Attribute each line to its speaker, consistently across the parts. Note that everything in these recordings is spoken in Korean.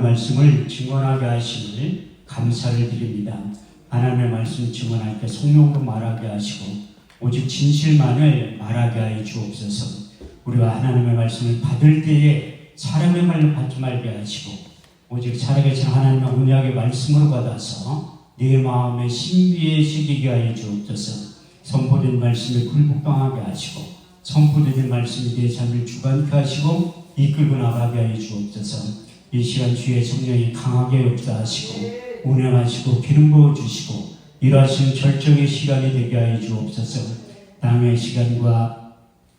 Speaker 1: 말씀을 증언하게 하심을 감사를 드립니다. 하나님의 말씀 증언할 때 성령으로 말하게 하시고 오직 진실만을 말하게 하여 주옵소서. 우리가 하나님의 말씀을 받을 때에 사람의 말로 받지 말게 하시고 오직 살아계신 하나님의 언약의 말씀으로 받아서 내 마음의 신비에 새기게 하여 주옵소서. 선포된 말씀에 굴복당하게 하시고 선포된 말씀이 내 삶을 주관케 하시고 이끌고 나가게 하여 주옵소서. 이 시간 주의 성령이 강하게 역사하시고 운행하시고 기름 부어주시고 일하시는 절정의 시간이 되게 하여 주옵소서. 땅의 시간과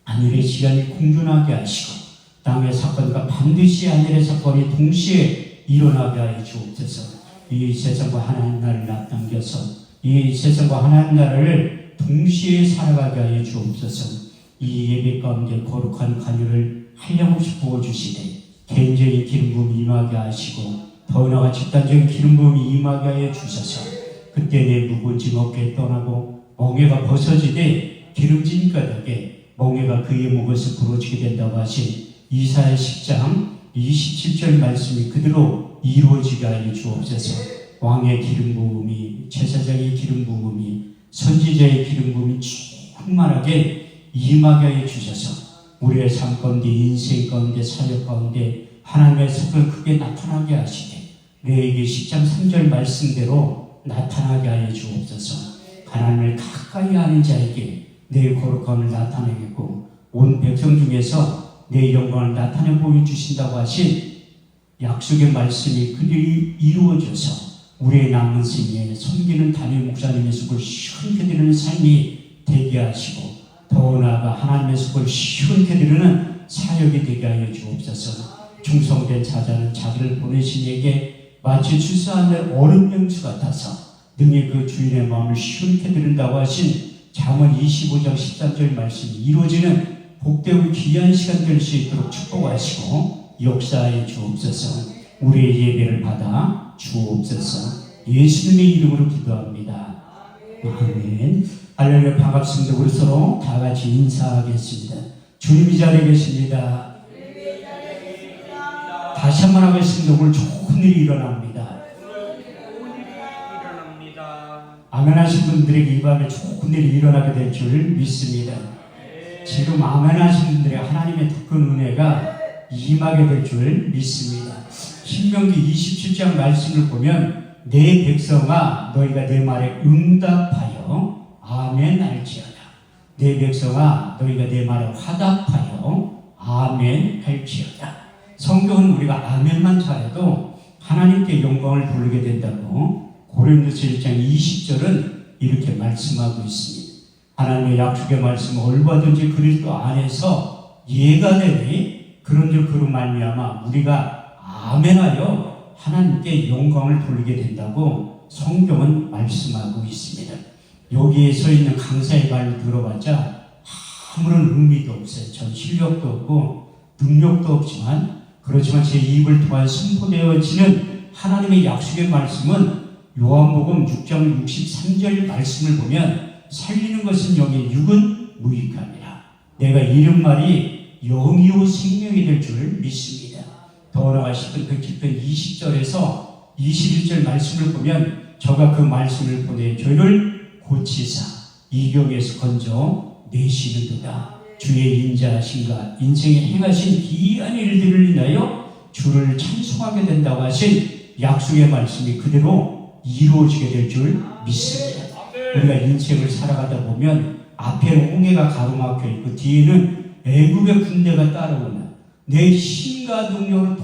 Speaker 1: 하늘의 시간이 공존하게 하시고 땅의 사건과 반드시 하늘의 사건이 동시에 일어나게 하여 주옵소서. 이 세상과 하나님 나라를 앞당겨서 이 세상과 하나님 나라를 동시에 살아가게 하여 주옵소서. 이 예배 가운데 거룩한 간유를 한량없이 부어주시되 개인적인 기름 부음이 임하게 하시고 더 나아가 집단적인 기름 부음이 임하게 하여 주셔서 그때 내 무거운 짐 어깨에 떠나고 멍에가 벗어지되 기름진 가닥에 멍에가 그의 목에서 부러지게 된다고 하신 이사야 10장 27절 말씀이 그대로 이루어지게 하여 주옵소서. 왕의 기름 부음이 제사장의 기름 부음이 선지자의 기름 부음이 충만하게 임하게 하여 주셔서 우리의 삶 가운데 인생 가운데 사역 가운데 하나님의 속을 크게 나타나게 하시되 레위기 10장 3절 말씀대로 나타나게 하여 주옵소서. 하나님을 가까이 하는 자에게 내 거룩함을 나타내겠고 온 백성 중에서 내 영광을 나타내 보여주신다고 하신 약속의 말씀이 그대로 이루어져서 우리의 남은 생에 섬기는 담임 목사님의 속을 시원케 드리는 삶이 되게 하시고 더 나아가 하나님의 속을 시원케 드리는 사역이 되게 하여 주옵소서. 충성된 자자는 자기를 보내신 이에게 마치 출산한 어른 명수 같아서 능히 그 주인의 마음을 시원케 드린다고 하신 잠언 25장 13절 말씀이 이루어지는 복되고 귀한 시간 될 수 있도록 축복하시고 역사해 주옵소서. 우리의 예배를 받아 주옵소서. 예수님의 이름으로 기도합니다. 아멘. 할렐루야. 반갑습니다. 우리 서로 다 같이 인사하겠습니다. 주님 이 자리에 계십니다. 다시 한번 하겠습니다. 오늘 좋은 일이 일어납니다. 아멘 하신 분들에게 이 밤에 좋은 일이 일어나게 될 줄 믿습니다. 지금 아멘 하신 분들에게 하나님의 특권 은혜가 임하게 될 줄 믿습니다. 신명기 27장 말씀을 보면 내 백성아 너희가 내 말에 응답하여 아멘 할지어다. 내 백성아 너희가 내 말에 화답하여 아멘 할지어다. 성경은 우리가 아멘만 잘해도 하나님께 영광을 돌리게 된다고 고린도서 1장 20절은 이렇게 말씀하고 있습니다. 하나님의 약속의 말씀은 얼마든지 그리스도 안에서 예가 되니 그런즉 그로 말미암아 우리가 아멘하여 하나님께 영광을 돌리게 된다고 성경은 말씀하고 있습니다. 여기에 서 있는 강사의 말을 들어봤자 아무런 의미도 없어요. 전 실력도 없고 능력도 없지만 그렇지만 제 입을 통해 선포되어지는 하나님의 약속의 말씀은 요한복음 6장 63절 말씀을 보면 살리는 것은 영이 육은 무익함이라. 내가 이른 말이 영이요 생명이 될 줄 믿습니다. 더 나아가시던 그 깊은 20절에서 21절 말씀을 보면 저가 그 말씀을 보내 저희를 고치사 이경에서 건져 내시는도다. 주의 인자하신가 인생에 행하신 귀한 일들을 인하여 주를 찬송하게 된다고 하신 약속의 말씀이 그대로 이루어지게 될 줄 믿습니다. 우리가 인생을 살아가다 보면 앞에는 홍해가 가로막혀 있고 뒤에는 애굽의 군대가 따라오는 내 힘과 능력으로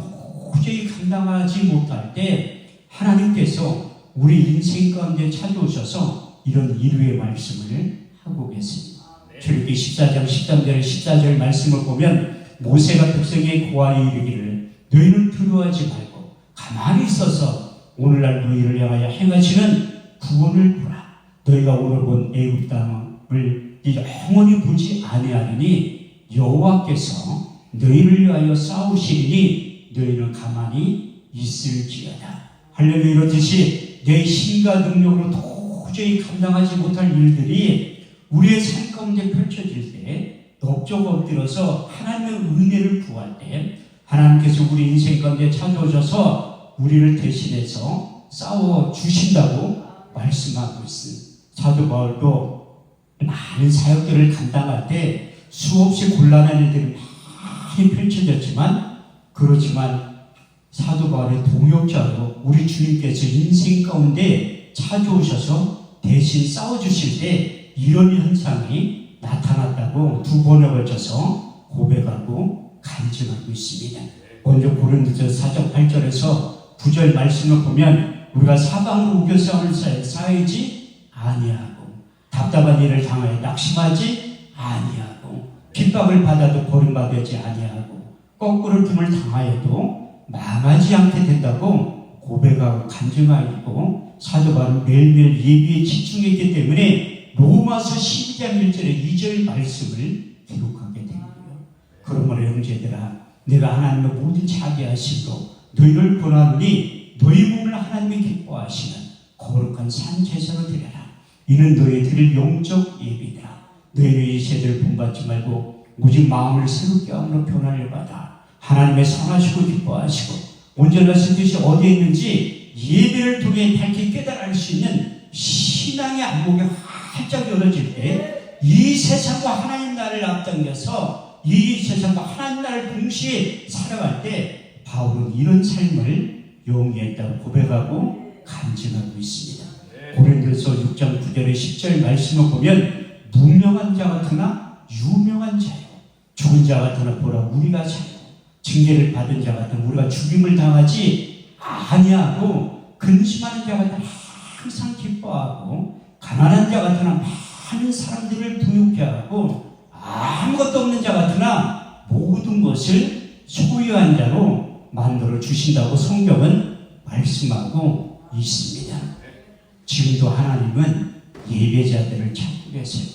Speaker 1: 도저히 감당하지 못할 때 하나님께서 우리 인생 가운데 찾아오셔서 이런 이루의 말씀을 하고 계십니다. 출애굽기 14장 13절 14절 말씀을 보면 모세가 백성에게 고하여 이르기를 너희는 두려워하지 말고 가만히 있어서 오늘날 너희를 향하여 행하시는 구원을 보라. 너희가 오늘 본 애굽 땅을 영원히 보지 아니하리니 여호와께서 너희를 위하여 싸우시리니 너희는 가만히 있을지어다. 할렐루야. 이렇듯이 내 힘과 능력으로 도저히 감당하지 못할 일들이 우리의 삶 가운데 펼쳐질 때 엎적 엎드려서 하나님의 은혜를 구할 때 하나님께서 우리 인생 가운데 찾아오셔서 우리를 대신해서 싸워 주신다고 말씀하고 있습니다. 사도 바울도 많은 사역들을 감당할 때 수없이 곤란한 일들이 많이 펼쳐졌지만, 그렇지만 사도 바울의 동역자로 우리 주님께서 인생 가운데 찾아오셔서 대신 싸워주실 때 이런 현상이 나타났다고 두 번에 걸쳐서 고백하고 간증하고 있습니다. 먼저 고린도서 4장 8절에서 9절 말씀을 보면 우리가 사방으로 우겨 싸움을 쌓이지 아니하고 답답한 일을 당하여 낙심하지 아니하고 핍박을 받아도 버림받지 아니하고 거꾸로 틈을 당하여도 망하지 않게 된다고 고백하고 간증하고 사도 바울은 매일매일 예비에 집중했기 때문에 로마서 12장 1절의 2절 말씀을 기록하게 된 거예요. 그러므로 형제들아, 내가 하나님의 모든 자비하심으로 너희를 권하노니 너희 몸을 하나님이 기뻐하시는 거룩한 산제사로 드려라. 이는 너희 드릴 영적 예비다. 너희는 이 세대를 본받지 말고 오직 마음을 새롭게 함으로 변화를 받아 하나님의 선하시고 기뻐하시고 온전하신 뜻이 어디에 있는지 예배를 통해 밝히 깨달을 수 있는 신앙의 안목이 활짝 열어질 때 이 세상과 하나님 나라를 앞당겨서 이 세상과 하나님 나라를 동시에 살아갈 때 바울은 이런 삶을 용이했다고 고백하고 간증하고 있습니다. 고린도서 6장 9절의 10절 말씀을 보면 무명한 자 같으나 유명한 자요, 죽은 자 같으나 보라 우리가 자요, 징계를 받은 자 같으나 우리가 죽임을 당하지 아니하고, 근심하는 자 같으나 항상 기뻐하고, 가난한 자 같으나 많은 사람들을 부유케 하고, 아무것도 없는 자 같으나 모든 것을 소유한 자로 만들어 주신다고 성경은 말씀하고 있습니다. 지금도 하나님은 예배자들을 찾고 계세요.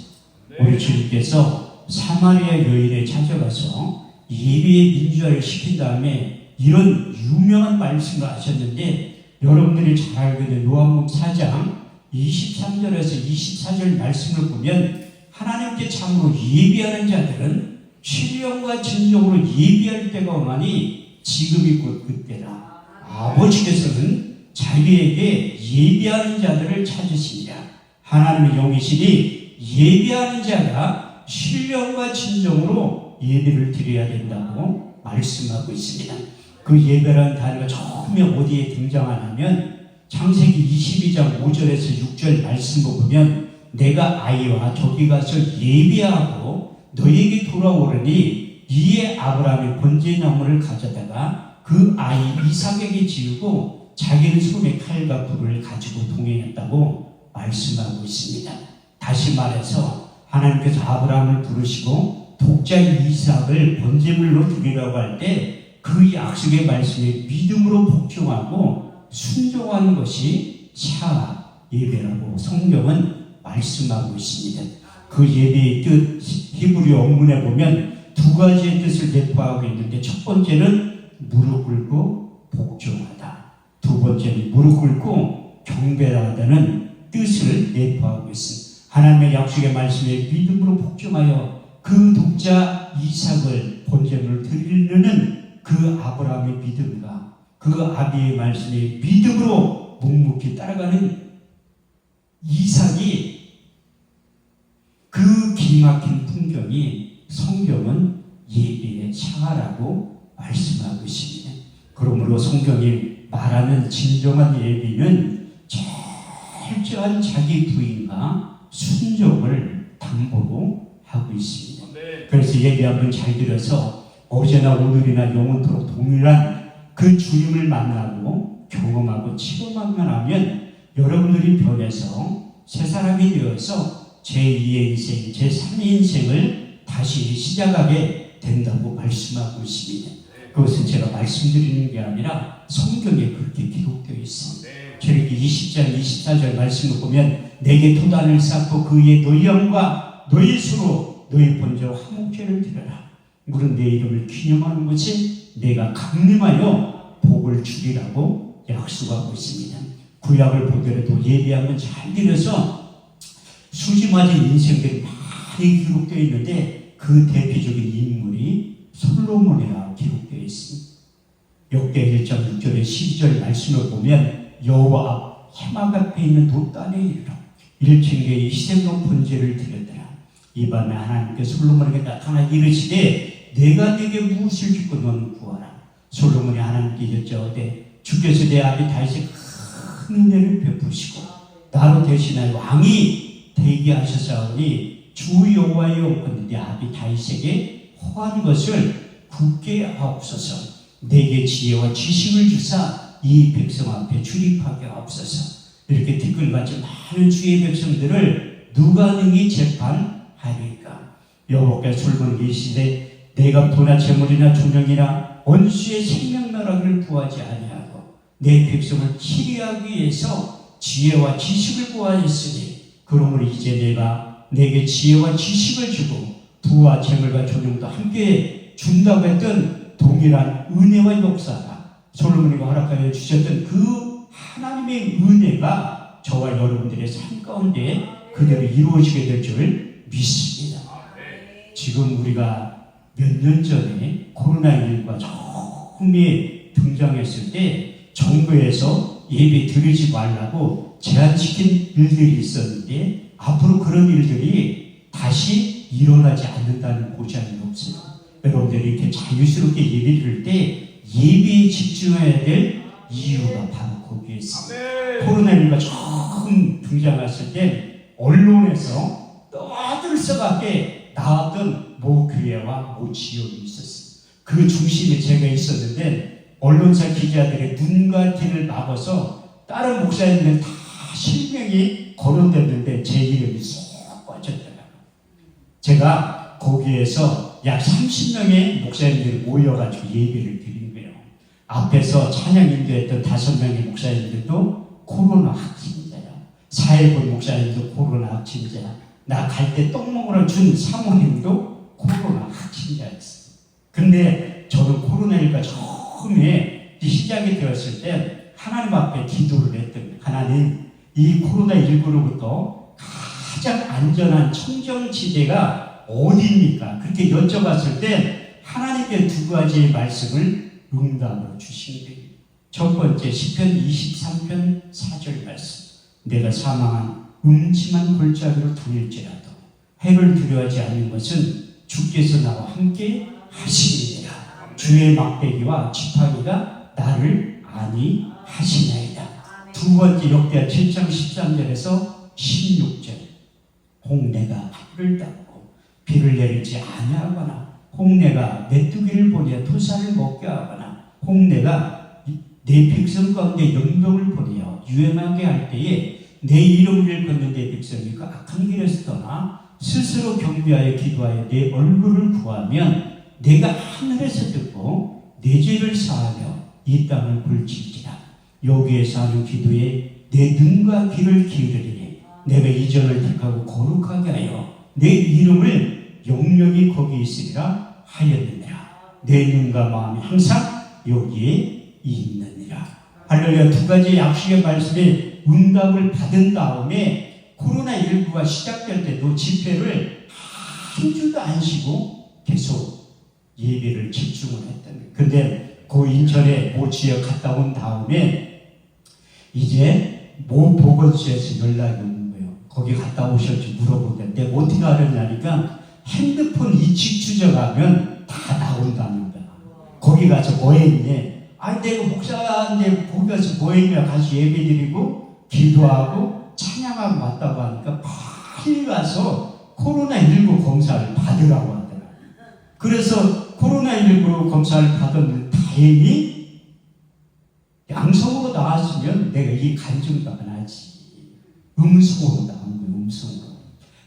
Speaker 1: 우리 주님께서 사마리아 여인에 찾아가서 예배의 민주화를 시킨 다음에 이런 유명한 말씀을 하셨는데, 여러분들이 잘 알고 있는 요한복음 4장 23절에서 24절 말씀을 보면 하나님께 참으로 예비하는 자들은 신령과 진정으로 예비할 때가 오나니 지금이 곧 그때라. 아버지께서는 자기에게 예비하는 자들을 찾으시니라. 하나님의 영이시니 예비하는 자가 신령과 진정으로 예배를 드려야 된다고 말씀하고 있습니다. 그 예배라는 단어가 처음에 어디에 등장하냐면 창세기 22장 5절에서 6절 말씀을 보면 내가 아이와 저기 가서 예배하고 너에게 돌아오르니 이에 아브라함이 번제나무를 가져다가 그 아이 이삭에게 지우고 자기는 손에 칼과 불을 가지고 동행했다고 말씀하고 있습니다. 다시 말해서 하나님께서 아브라함을 부르시고 독자 이삭을 번제물로 드리라고 할 때 그 약속의 말씀에 믿음으로 복종하고 순종하는 것이 샤 예배라고 성경은 말씀하고 있습니다. 그 예배의 뜻 히브리 원문에 보면 두 가지의 뜻을 내포하고 있는데, 첫 번째는 무릎 꿇고 복종하다, 두 번째는 무릎 꿇고 경배하다는 뜻을 내포하고 있습니다. 하나님의 약속의 말씀에 믿음으로 복종하여 그 독자 이삭을 번제물로 드리려는 그 아브라함의 믿음과 그 아비의 말씀에 믿음으로 묵묵히 따라가는 이삭이, 그 기막힌 풍경이 성경은 예배의 샤라고 말씀하고 있습니다. 그러므로 성경이 말하는 진정한 예배는 철저한 자기 부인과 순종을 담보로 하고 있습니다. 그래서 예배 한번 잘 들어서 어제나 오늘이나 영원토록 동일한 그 주님을 만나고 경험하고 체험하기만 하면 여러분들이 변해서 새 사람이 되어서 제2의 인생, 제3의 인생을 다시 시작하게 된다고 말씀하고 있습니다. 그것은 제가 말씀드리는 게 아니라 성경에 그렇게 기록되어 있습니다. 저렇게 20장 24절 말씀을 보면 내게 도단을 쌓고 그의 너희 영과 너희 수로 너희 번제와 화목제를 드려라. 물은 내 이름을 기념하는 것이 내가 강림하여 복을 주리라고 약속하고 있습니다. 구약을 보더라도 예배하면 잘 들어서 수지 맞은 인생들이 많이 기록되어 있는데 그 대표적인 인물이 솔로몬이라고 기록되어 있습니다. 역대 1장 6절에 12절 말씀을 보면 여호와 앞 해막 앞에 있는 돛단에 이르러 1층계의 희생과 번제를 드렸더라. 이 밤에 하나님께서 솔로몬에게 나타나 이르시되 내가 네게 무엇을 주고 너는 구하라. 솔로몬이 하나님께 여쭤오되 주께서 내 아비 다윗에 큰 은혜를 베푸시고 나로 대신하여 왕이 되게 하셨사오니 주 여호와여 내 아비 다윗에게 허한 것을 굳게 하옵소서. 내게 지혜와 지식을 주사 이 백성 앞에 출입하게 하옵소서. 이렇게 티끌같이 많은 주의 백성들을 누가 능히 재판하리까. 여호와께서 솔로몬에게 이르시되 내가 도나 재물이나 존영이나 원수의 생명나라를 구하지 아니하고 내 백성을 치리하기 위해서 지혜와 지식을 구하였으니 그러므로 이제 내가 내게 지혜와 지식을 주고 부와 재물과 존영도 함께 준다고 했던 동일한 은혜와 역사가 솔로몬에게 허락하여 주셨던 그 하나님의 은혜가 저와 여러분들의 삶 가운데 그대로 이루어지게 될 줄 믿습니다. 지금 우리가 몇 년 전에 코로나19가 처음에 등장했을 때 정부에서 예배 드리지 말라고 제한시킨 일들이 있었는데 앞으로 그런 일들이 다시 일어나지 않는다는 보장이 없어요. 여러분들이 이렇게 자유스럽게 예배 드릴 때 예배에 집중해야 될 이유가 바로 거기에 있습니다. 코로나19가 처음 등장했을 때 언론에서 떠들썩하게 나왔던 모 교회와 모 지역이 있었어요. 그 중심에 제가 있었는데 언론사 기자들의 눈과 귀를 막아서 다른 목사님들 다 실명이 거론됐는데 제 이름이 쏙 빠졌더라고요. 제가 거기에서 약 30명의 목사님들이 모여가지고 예배를 드린 거예요. 앞에서 찬양 인도했던 5명의 목사님들도 코로나 확진자야. 사회본 목사님도 코로나 확진자야. 나 갈 때 떡 먹으러 준 사모님도 코로나 확진자였어요. 근데 저는 코로나19가 처음에 시작이 되었을 때 하나님 앞에 기도를 했던 하나님, 이 코로나19로부터 가장 안전한 청정지대가 어디입니까? 그렇게 여쭤봤을 때 하나님께 두 가지의 말씀을 응답으로 주신 거예요. 첫 번째 시편 23편 4절 말씀. 내가 사망한 음침한 골짜기로 다닐지라도 해를 두려워하지 않는 것은 주께서 나와 함께 하시니라. 주의 막대기와 지팡이가 나를 안위하시나이다. 두 번째 역대하 7장 13절에서 16절. 홍내가 하늘을 닫고 비를 내리지 아니하거나 홍내가 메뚜기를 보내 토사를 먹게 하거나 홍내가 내 백성 가운데 연병을 보내어 유행하게 할 때에 내 이름을 일컫는 내 백성이 그 악한 길에서 떠나 스스로 경배하여 기도하여 내 얼굴을 구하면 내가 하늘에서 듣고 내 죄를 사하며 이 땅을 굴칠지라. 여기에서 하는 기도에 내 눈과 귀를 기울이니 내가 이전을 택하고 거룩하게 하여 내 이름을 영영이 거기 있으리라 하였느니라. 내 눈과 마음이 항상 여기에 있느니라. 할렐루야. 두 가지 약속의 말씀에 응답을 받은 다음에 코로나19가 시작될 때도 집회를 한 주도 안 쉬고 계속 예배를 집중을 했던 거예요. 근데 그 인천에 모 지역 갔다 온 다음에 이제 모 보건소에서 연락이 오는 거예요. 거기 갔다 오셨지 물어보는데 어떻게 알았냐니까 핸드폰 이식 추적하면 다 나온다는 거야. 거기 가서 뭐 했니? 아니 내가 목사인데 거기 가서 뭐 했냐? 가서 예배 드리고 기도하고 찬양하고 왔다고 하니까 빨리 가서 코로나19 검사를 받으라고 하더라고요. 그래서 코로나19 검사를 받았는데 다행히 양성으로 나왔으면 내가 이 간증도 안 하지. 음성으로 나온 거예요. 음성으로.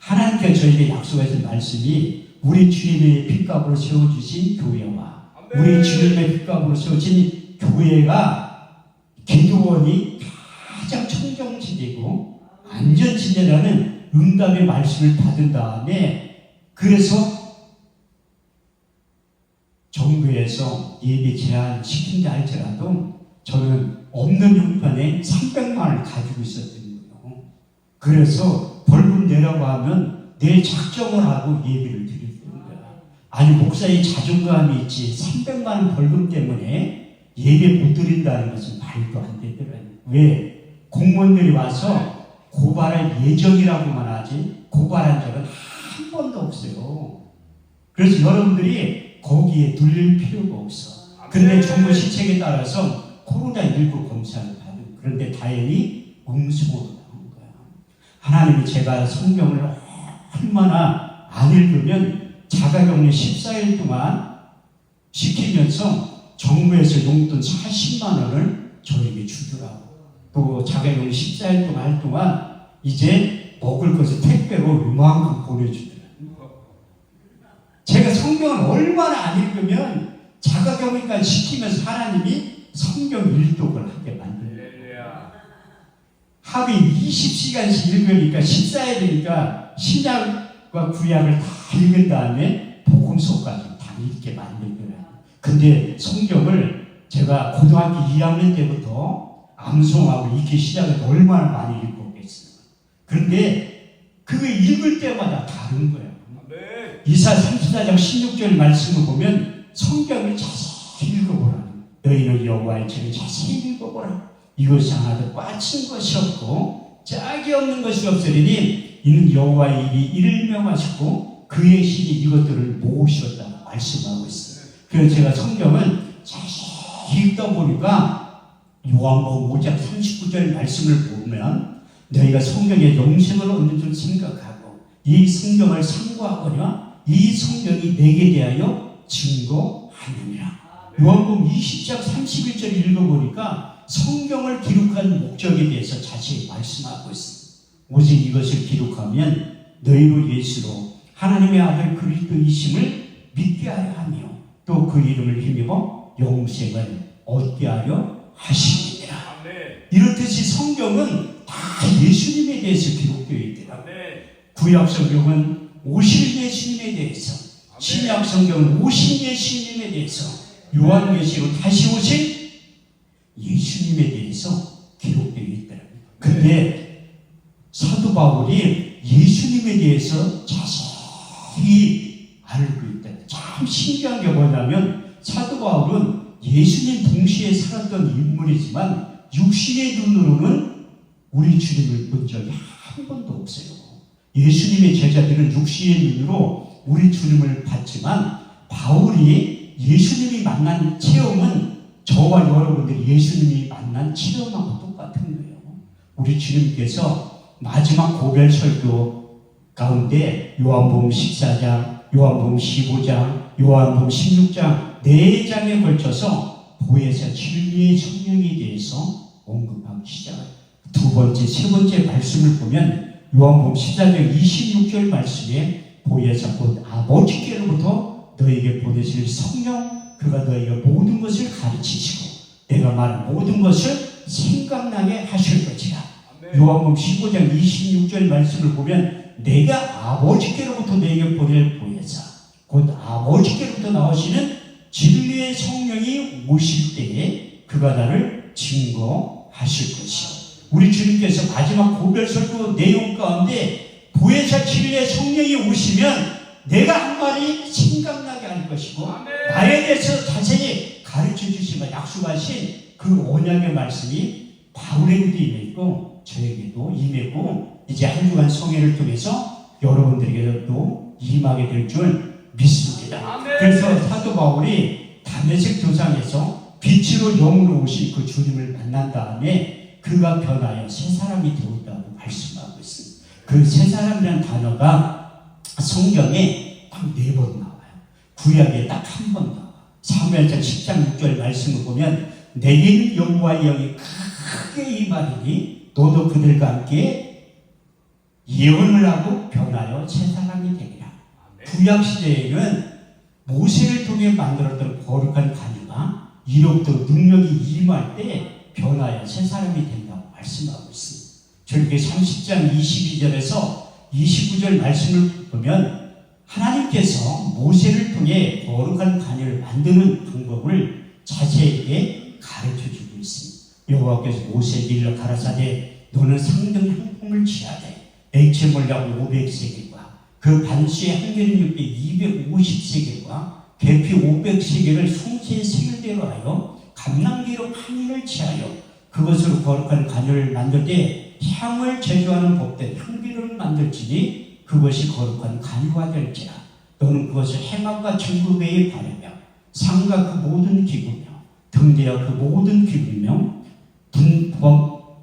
Speaker 1: 하나님께 저에게 약속하신 말씀이 우리 주님의 핏값으로 세워주신 교회와 우리 주님의 핏값으로 세워진 교회가 기도원이 가장 청정지대고 안전지대라는 응답의 말씀을 받은 다음에 그래서 정부에서 예배 제한 시킨다 할지라도 저는 없는 형편에 300만 원을 가지고 있었던 거예요. 그래서 벌금 내라고 하면 내일 작정을 하고 예배를 드리는 거야. 아니 목사의 자존감이 있지 300만 원 벌금 때문에 예배 못 드린다는 것은 말도 안 되더라고요. 왜? 공무원들이 와서 고발할 예정이라고만 하지 고발한 적은 한 번도 없어요. 그래서 여러분들이 거기에 눌릴 필요가 없어. 근데 정부 시책에 따라서 코로나19 검사를 받은, 그런데 다행히 음성으로 나온 거야. 하나님이 제가 성경을 얼마나 안 읽으면 자가격리 14일 동안 시키면서 정부에서 용돈 40만 원을 저에게 주더라고. 또 자가격리 14일 동안 할 동안 이제 먹을 것을 택배로 요만큼 보내주더라고. 제가 성경을 얼마나 안 읽으면 자가격리까지 시키면서 하나님이 성경 일독을 하게 만들어요. 하루에 20시간씩 읽으니까 14일이니까 신약과 구약을 다 읽은 다음에 복음서까지 다 읽게 만들더라고요. 근데 성경을 제가 고등학교 2학년 때부터 암송하고 읽기 시작해서 얼마나 많이 읽고 그랬어요. 그런데 그거 읽을 때마다 다른 거예요. 이사 34장 16절 말씀을 보면 성경을 자세히 읽어보라. 너희는 여호와의 죄를 자세히 읽어보라. 이것이 하나도 빠진 것이 없고 짝이 없는 것이 없으리니 이는 여호와의 입이 이를 명하시고 그의 신이 이것들을 모으셨다고 말씀하고 있어요. 그래서 제가 성경을 자세히 읽다 보니까 요한복음 5장 39절 말씀을 보면 너희가 성경의 영생을 얻는 줄 생각하고 이 성경을 상고하거나 이 성경이 내게 대하여 증거하느니라. 요한복음 20장 31절 읽어보니까 성경을 기록한 목적에 대해서 자세히 말씀하고 있습니다. 오직 이것을 기록하면 너희로 예수로 하나님의 아들 그리스도이심을 믿게 하려 하며 또 그 이름을 힘입어 영생을 얻게 하려 하시니라. 이렇듯이 성경은 다 예수님에 대해서 기록되어 있더라. 구약 성경은 오실 예수님에 대해서, 신약 성경은 오신 예수님에 대해서, 요한계시록 다시 오실 예수님에 대해서 기록되어 있더라고요. 근데 사도 바울이 예수님에 대해서 자세히 알고 있다. 참 신기한 게 뭐냐면 사도 바울은 예수님 동시에 살았던 인물이지만 육신의 눈으로는 우리 주님을 본 적이 한 번도 없어요. 예수님의 제자들은 육신의 눈으로 우리 주님을 봤지만 바울이 예수님이 만난 체험은 저와 여러분들이 예수님이 만난 체험하고 똑같은 거예요. 우리 주님께서 마지막 고별 설교 가운데 요한복음 14장, 요한복음 15장, 요한복음 16장 4장에 걸쳐서 보혜사 진리의 성령에 대해서 언급하기 시작해요. 두 번째, 세 번째 말씀을 보면 요한복음 14장 26절 말씀에 보혜사 곧 아버지께로부터 너에게 보내실 성령 그가 너희가 모든 것을 가르치시고 내가 말한 모든 것을 생각나게 하실 것이라. 요한복음 15장 26절 말씀을 보면 내가 아버지께로부터 너에게 보낼 보혜사 곧 아버지께로부터 나오시는 진리의 성령이 오실 때에 그가 나를 증거하실 것이요. 우리 주님께서 마지막 고별 설교 내용 가운데 보혜사 진리의 성령이 오시면 내가 한 말이 생각나게 할 것이고 나에 대해서 자세히 가르쳐 주시고 약속하신 그 언약의 말씀이 바울에게도 임했고 저에게도 임했고 이제 한 주간 성회를 통해서 여러분들에게도 임하게 될 줄 믿습니다. 그래서 사도 바울이 담메색 도상에서 빛으로 영으로 오신 그 주님을 만난 다음에 그가 변하여 새 사람이 되었다고 말씀하고 있습니다. 그 새 사람이라는 단어가 성경에 딱 4번 나와요. 구약에 딱 한 번 나와요. 사무엘상 10장 6절 말씀을 보면 내게는 여호와의 영이 크게 임하리니 너도 그들과 함께 예언을 하고 변하여 새 사람이 되리라. 구약 시대에는 모세를 통해 만들었던 거룩한 관유가 이로부터 능력이 임할 때 변하여 새 사람이 된다고 말씀하고 있습니다. 저렇게 30장 22절에서 29절 말씀을 보면 하나님께서 모세를 통해 거룩한 관유를 만드는 방법을 자세하게 가르쳐주고 있습니다. 여호와께서 모세에게 일러 가라사대 너는 상등 향품을 취하되 액체물량 500세겔과 그 반수의 한 개는 250세겔과 계피 500세겔을 송채의 세겔대로 하여 감람기로 판인을 취하여 그것으로 거룩한 관유를 만들 때 향을 제조하는 법대 향기를 만들지니 그것이 거룩한 관유가 될지라. 너는 그것을 해막과 증거배에 바르며 상과 그 모든 기구며 등대와 그 모든 기구며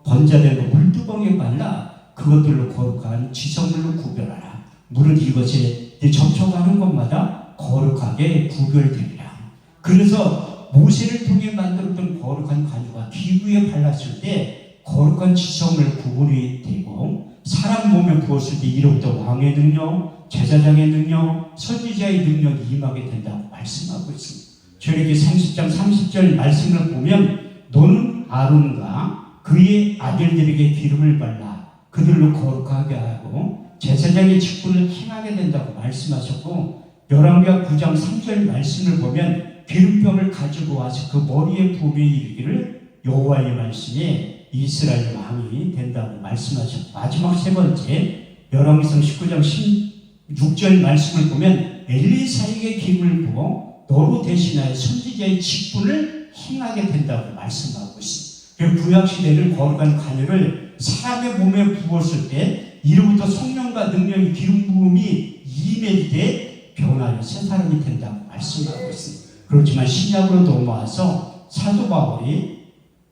Speaker 1: 번자된 물두멍에 발라 그것들로 거룩한 지성물로 구별하라. 물은 이것에 접촉하는 것마다 거룩하게 구별되리라. 그래서 모세를 통해 만들었던 거룩한 관유가 기구에 발랐을 때 거룩한 지성을 구분이 되고 사람 몸에 부었을 때 이로부터 왕의 능력, 제사장의 능력, 선지자의 능력이 임하게 된다고 말씀하고 있습니다. 저에게 30장 30절 말씀을 보면 너는 아론과 그의 아들들에게 기름을 발라 그들로 거룩하게 하고 제사장의 직분을 행하게 된다고 말씀하셨고 열왕기하 9장 3절 말씀을 보면 기름병을 가지고 와서 그 머리에 부으며 이르기를 여호와의 말씀에 이스라엘 왕이 된다고 말씀하셨고 마지막 세 번째 열왕기상 19장 16절 말씀을 보면 엘리사에게 기름을 부어 너로 대신하여 선지자의 직분을 행하게 된다고 말씀하고 있습니다. 구약시대를 거룩한 관유를 사람의 몸에 부었을 때 이로부터 성령과 능력의 기름 부음이 임할 때 변화하여 새 사람이 된다고 말씀하고 있습니다. 그렇지만 신약으로 넘어와서 사도 바울이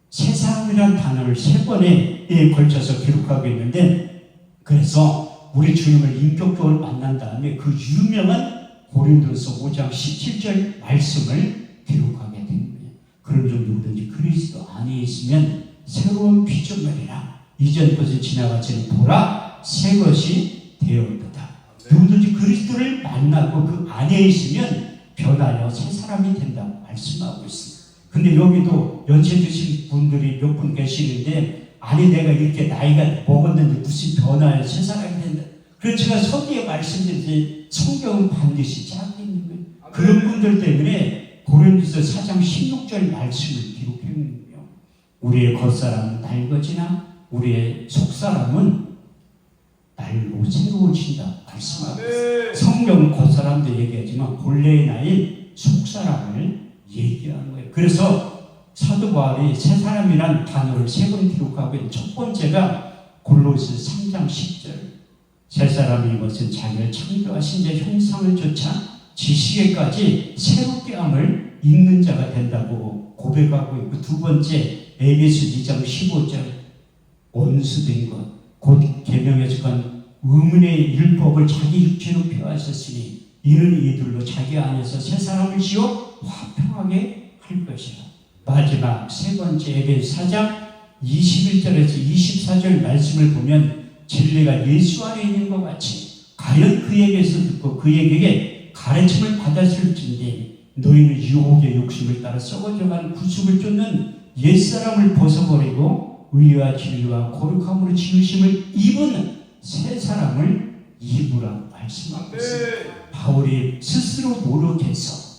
Speaker 1: 새 사람이라는 단어를 3번에 걸쳐서 기록하고 있는데 그래서 우리 주님을 인격적으로 만난 다음에 그 유명한 고린도서 5장 17절 말씀을 기록하게 된 거예요. 그런 점 누구든지 그리스도 안에 있으면 새로운 피조물이라 이전 것이 지나갔으니 보라 새 것이 되었도다. 누구든지 그리스도를 만나고 그 안에 있으면 변하여 새 사람이 된다고 말씀하고 있습니다. 근데 여기도 연세 드신 분들이 몇 분 계시는데 아니 내가 이렇게 나이가 먹었는데 무슨 변화여 새 사람이 된다. 그래서 제가 서기에 말씀드린 성경은 반드시 짝이 있는 거예요. 그런 분들 때문에 고린도서 4장 16절 말씀을 기록해 놓은 거예요. 우리의 겉사람은 낡아지나 우리의 속사람은 날로 새로워진다 말씀하고 있어요. 성경은 겉사람도 얘기하지만 본래의 나이 속사람을 얘기하는 거예요. 그래서 사도 바울이 새 사람이란 단어를 3번 기록하고 있는 첫 번째가 골로새 3장 10절 새 사람이 이것은 자기를 창조하신 자 형상을 좇아 지식에까지 새롭게 함을 입는 자가 된다고 고백하고 있고 두 번째 에베소 2장 15절 원수된 것 곧 계명에 속한 의문의 율법을 자기 육체로 표하셨으니 이는 이들로 자기 안에서 새 사람을 지어 화평하게 할 것이라. 마지막 세 번째 에베소 4장 21절에서 24절 말씀을 보면 진리가 예수 안에 있는 것 같이 과연 그에게서 듣고 그에게 가르침을 받았을진데 너희는 유혹의 욕심을 따라 썩어져가는 구속을 쫓는 옛사람을 벗어버리고 의와 진리와 거룩함으로 지으심을 입은 새 사람을 입으라고 말씀하고 있습니다. 바울이 스스로 노력해서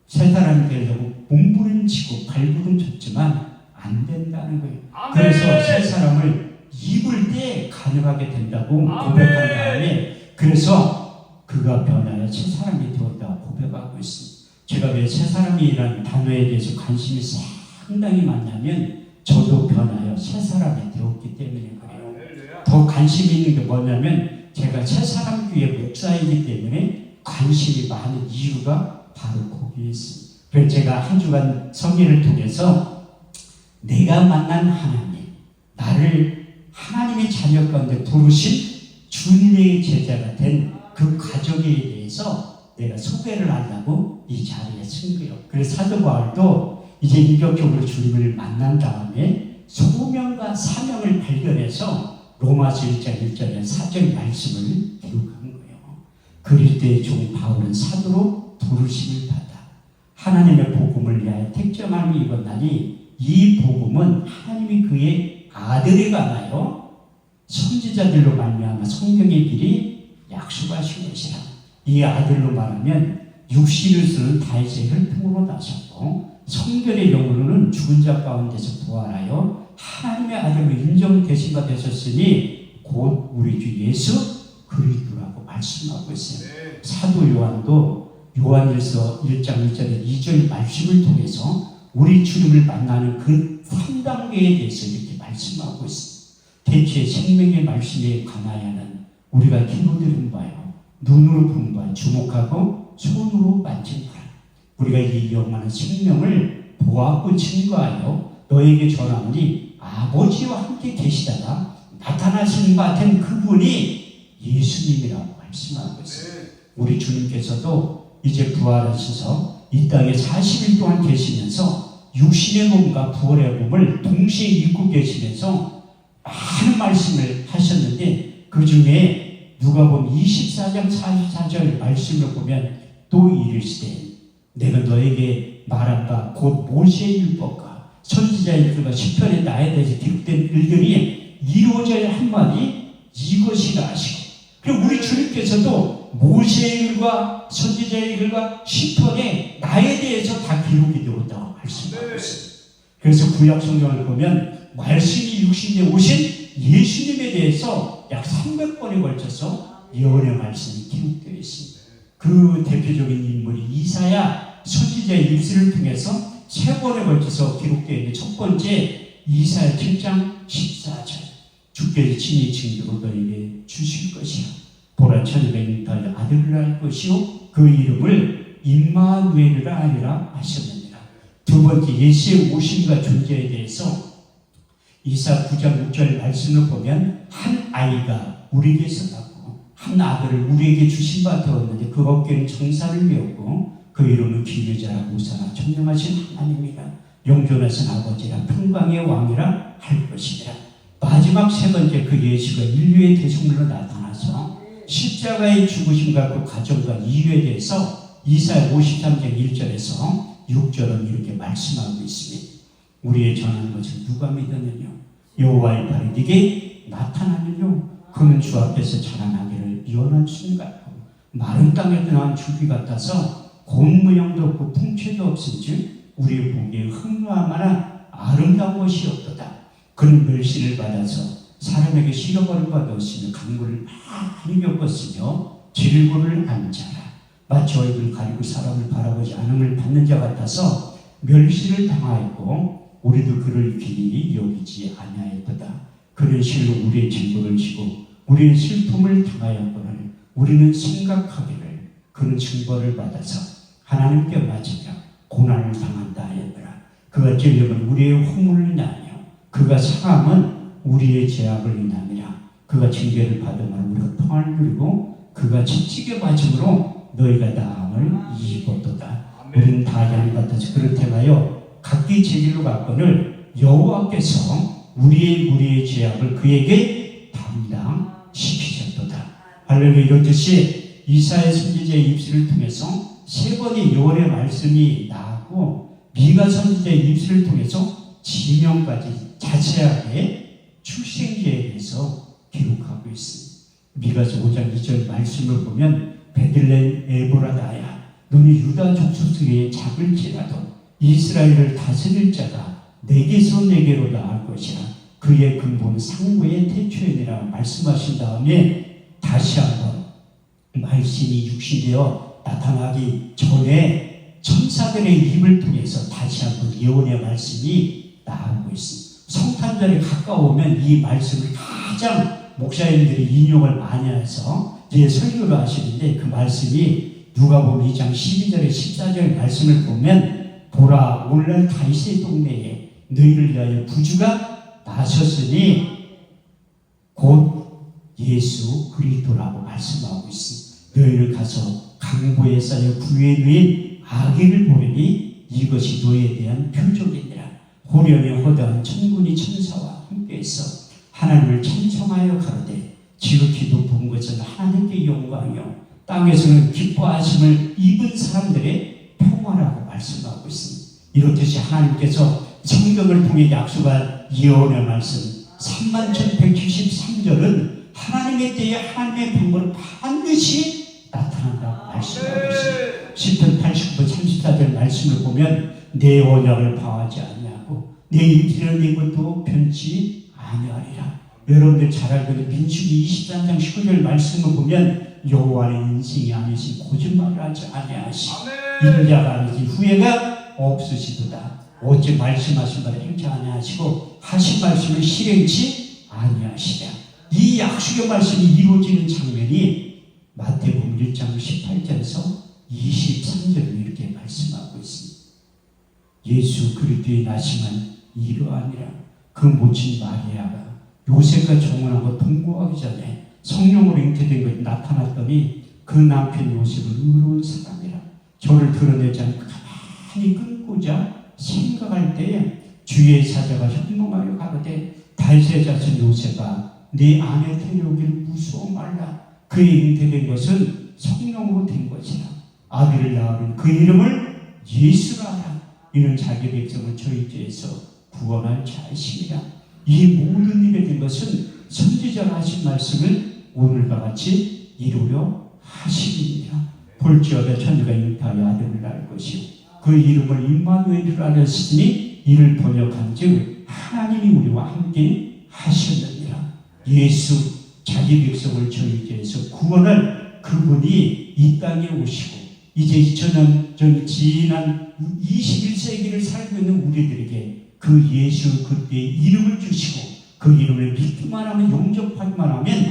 Speaker 1: 새 사람이 되려고 몸부림치고 발부림쳤지만 안 된다는 거예요. 그래서 새 사람을 입을 때 가능하게 된다고 고백한 다음에 그래서 그가 변하여 새 사람이 되었다고 고백하고 있습니다. 제가 왜 새 사람이라는 단어에 대해서 관심이 상당히 많냐면 저도 변하여 새 사람이 되었기 때문에 그래요. 더 관심이 있는 게 뭐냐면 제가 새 사람 교회 목사이기 때문에 관심이 많은 이유가 바로 거기에 있습니다. 그래서 제가 한 주간 성경을 통해서 내가 만난 하나님, 나를 하나님의 자녀 가운데 부르신 주님의 제자가 된 그 가정에 대해서 내가 소개를 하려고 이 자리에 쓴 거예요. 그래서 사도 바울도 이제 인격적으로 주님을 만난 다음에 소명과 사명을 발견해서 로마서 1장 1절에 4절 말씀을 기록한 거예요. 그리스도의 종 바울은 사도로 부르심을 받아 하나님의 복음을 위하여 택정함을 입었나니 이 복음은 하나님이 그의 아들에 관하여 선지자들로 말미암아 성경의 길이 약속하신 것이라. 이 아들로 말하면 육신을 쓰는 다윗의 혈통으로 나셨고 성결의 영으로는 죽은 자 가운데서 부활하여 하나님의 아들로 인정되신 바 되셨으니 곧 우리 주 예수 그리스도라고 말씀하고 있어요. 사도 요한도 요한일서 1장 1절의 2절 말씀을 통해서 우리 주님을 만나는 그 3단계에 대해서 이렇게 말씀하고 있습니다. 대체 생명의 말씀에 관하여 하는 우리가 귀로 들은 바요, 눈으로 본 바, 주목하고 손으로 만진 바, 우리가 이 영원한 생명을 보았고 증거하여 너에게 전하오니 아버지와 함께 계시다가 나타나신 바 같은 그분이 예수님이라고 말씀하고 있습니다. 우리 주님께서도 이제 부활하셔서 이 땅에 40일 동안 계시면서 육신의 몸과 부활의 몸을 동시에 입고 계시면서 많은 말씀을 하셨는데, 그 중에 누가복음 24장 44절 말씀을 보면 또 이르시되 내가 너에게 말한 바 곧 모세의 율법과 선지자의 글과 시편에 나에 대해서 기록된 일들이 이루어져야 한 말이 이것이라 하시고, 그리고 우리 주님께서도 모세의 글과 선지자의 글과 시편에 나에 대해서 다 기록이 되었다고 말씀하고 있습니다. 그래서 구약 성경을 보면 말씀이 육신에 오신 예수님에 대해서 약 300번에 걸쳐서 예언의 말씀이 기록되어 있습니다. 그 대표적인 인물이 이사야 선지자의 입술을 통해서 3번에 걸쳐서 기록되어 있는 첫 번째 이사야 7장 14절, 주께서 친히 증거로 너에게 주실 것이요 보라 천일백 달 아들을 낳을 것이요 그 이름을 임마누엘이라 하리라 하셨느니라. 두 번째 예수의 오심과 존재에 대해서 이사 9장 6절 말씀을 보면 한 아이가 우리에게서 낳고 한 아들을 우리에게 주신 바 되었는데 그 어깨는 청사를 메었고 그 이름은 기회자라 우사라 청명하신 하나님이라 영존하신 아버지라 평강의 왕이라 할 것이니라. 마지막 세 번째 그 예수가 인류의 대속물로 나타나서 십자가의 죽으심과 그 과정과 이유에 대해서 이사야 53장 1절에서 6절은 이렇게 말씀하고 있습니다. 우리의 전하는 것을 누가 믿었느냐? 여호와의 팔이 네게 나타나느냐? 그는 주 앞에서 자라나기를 연한 순 같고 마른 땅에서 나온 줄기 같아서 고운 모양도 없고 풍채도 없은즉 우리의 보기에 흠모할 만한 아름다운 것이 없도다. 그는 멸시를 받아서 사람에게 실어버린 바 되었으며 강물을 많이 겪었으며 질고를 안 자라. 마치 얼굴을 가리고 사람을 바라보지 않음을 받는 자 같아서 멸시를 당하였고 우리도 그를 길이 여기지 아니하였도다. 그는 실로 우리의 질고를 지고 우리의 슬픔을 당하였거늘 우리는 생각하기를 그는 징벌을 받아서 하나님께 맞으며 고난을 당한다 하였더라. 그가 찔림은 우리의 허물을 인하며 그가 상함은 우리의 죄악을 인함이라. 그가 징계를 받으면 우리가 평안을 누리고 그가 채찍에 맞음으로 너희가 나음을 입었도다. 우리는 다 양 같아서 그를 택하여 각기 제 길로 갔거늘 여호와께서 우리의 죄악을 그에게 담당시키셨도다. 할렐루야. 이렇듯이 이사야 선지자의 입술을 통해서 세 번의 예언의 말씀이 나오고 미가 선지자의 입술을 통해서 지명까지 자세하게 출생기에 대해서 기록하고 있습니다. 미가서 5장 2절 말씀을 보면 베들레헴 에브라다야 너는 유다 족속 중에 작을지라도 이스라엘을 다스릴 자가 내게서 내게로 나올 것이라. 그의 근본은 상고의 태초이니라 말씀하신 다음에 다시 한번 말씀이 육신되어 나타나기 전에 천사들의 입을 통해서 다시 한번 예언의 말씀이 나오고 있습니다. 성탄절에 가까우면 이 말씀을 가장 목사님들이 인용을 많이 해서 이제 설교를 하시는데 그 말씀이 누가복음 2장 12절에 14절 말씀을 보면 보라 오늘날 다윗의 동네에 너희를 위하여 구주가 나셨으니 곧 예수 그리스도라고 말씀하고 있습니다. 너희를 가서 강보에 쌓여 구유에 누인 아기를 보리니 이것이 너희에 대한 표적이니라. 호련히 허다한 천군이 천사와 함께해서 하나님을 찬송하여 가로되 지극히 높은 것은 하나님께 영광이요 땅에서는 기뻐하심을 입은 사람들의 평화라고 말씀하고 있습니다. 이렇듯이 하나님께서 성경을 통해 약속한 예언의 말씀 31,173절은 하나님의 때에 하나님의 방법을 반드시 나타난다고 말씀하고 있습니다. 시편 89편 34절 말씀을 보면 내 언약을 방하지 아니하고 내 인기를 내 것도 변치 아니하리라. 여러분들 잘 알거든 민수기 23장 19절 말씀을 보면 여호와는 인생이 아니시 거짓말을 하지 아니하시 인자가 아니시 후회가 없으시도다. 어찌 말씀하신 바를 행치 아니하시고 하신 말씀을 실행치 아니하시랴. 이 약속의 말씀이 이루어지는 장면이 마태복음 1장 18절에서 23절을 이렇게 말씀하고 있습니다. 예수 그리스도의 나심은 이러하니라. 그 모친 마리아가 요셉과 정혼하고 동거하기 전에 성령으로 잉태된 것이 나타났더니 그 남편 요셉은 의로운 사람이라. 저를 드러내지 않고 가만히 끊고자 생각할 때에 주의 사자가 현몽하여 가로되 다윗의 자손 요셉아 네 아내 데려오기를 무서워 말라. 그의 잉태된 것은 성령으로 된 것이라. 아들을 낳으면 그 이름을 예수라 하라. 이는 자기 백성을 저희 죄에서 구원할 자이심이라. 이 모든 일에 된 것은 선지자가 하신 말씀을 오늘과 같이 이루려 하심이니라. 볼지어다 천주가 잉태하여 아들을 낳을 것이요 그 이름을 임마누엘이라 하였으니 이를 번역한즉 하나님이 우리와 함께 하셨느니라. 예수 자기 백성을 저희 죄에서 구원할 그분이 이 땅에 오시고 이제 2000년 전 지난 21세기를 살고 있는 우리들에게 그 예수 그때의 이름을 주시고 그 이름을 믿기만 하면 용접하기만 하면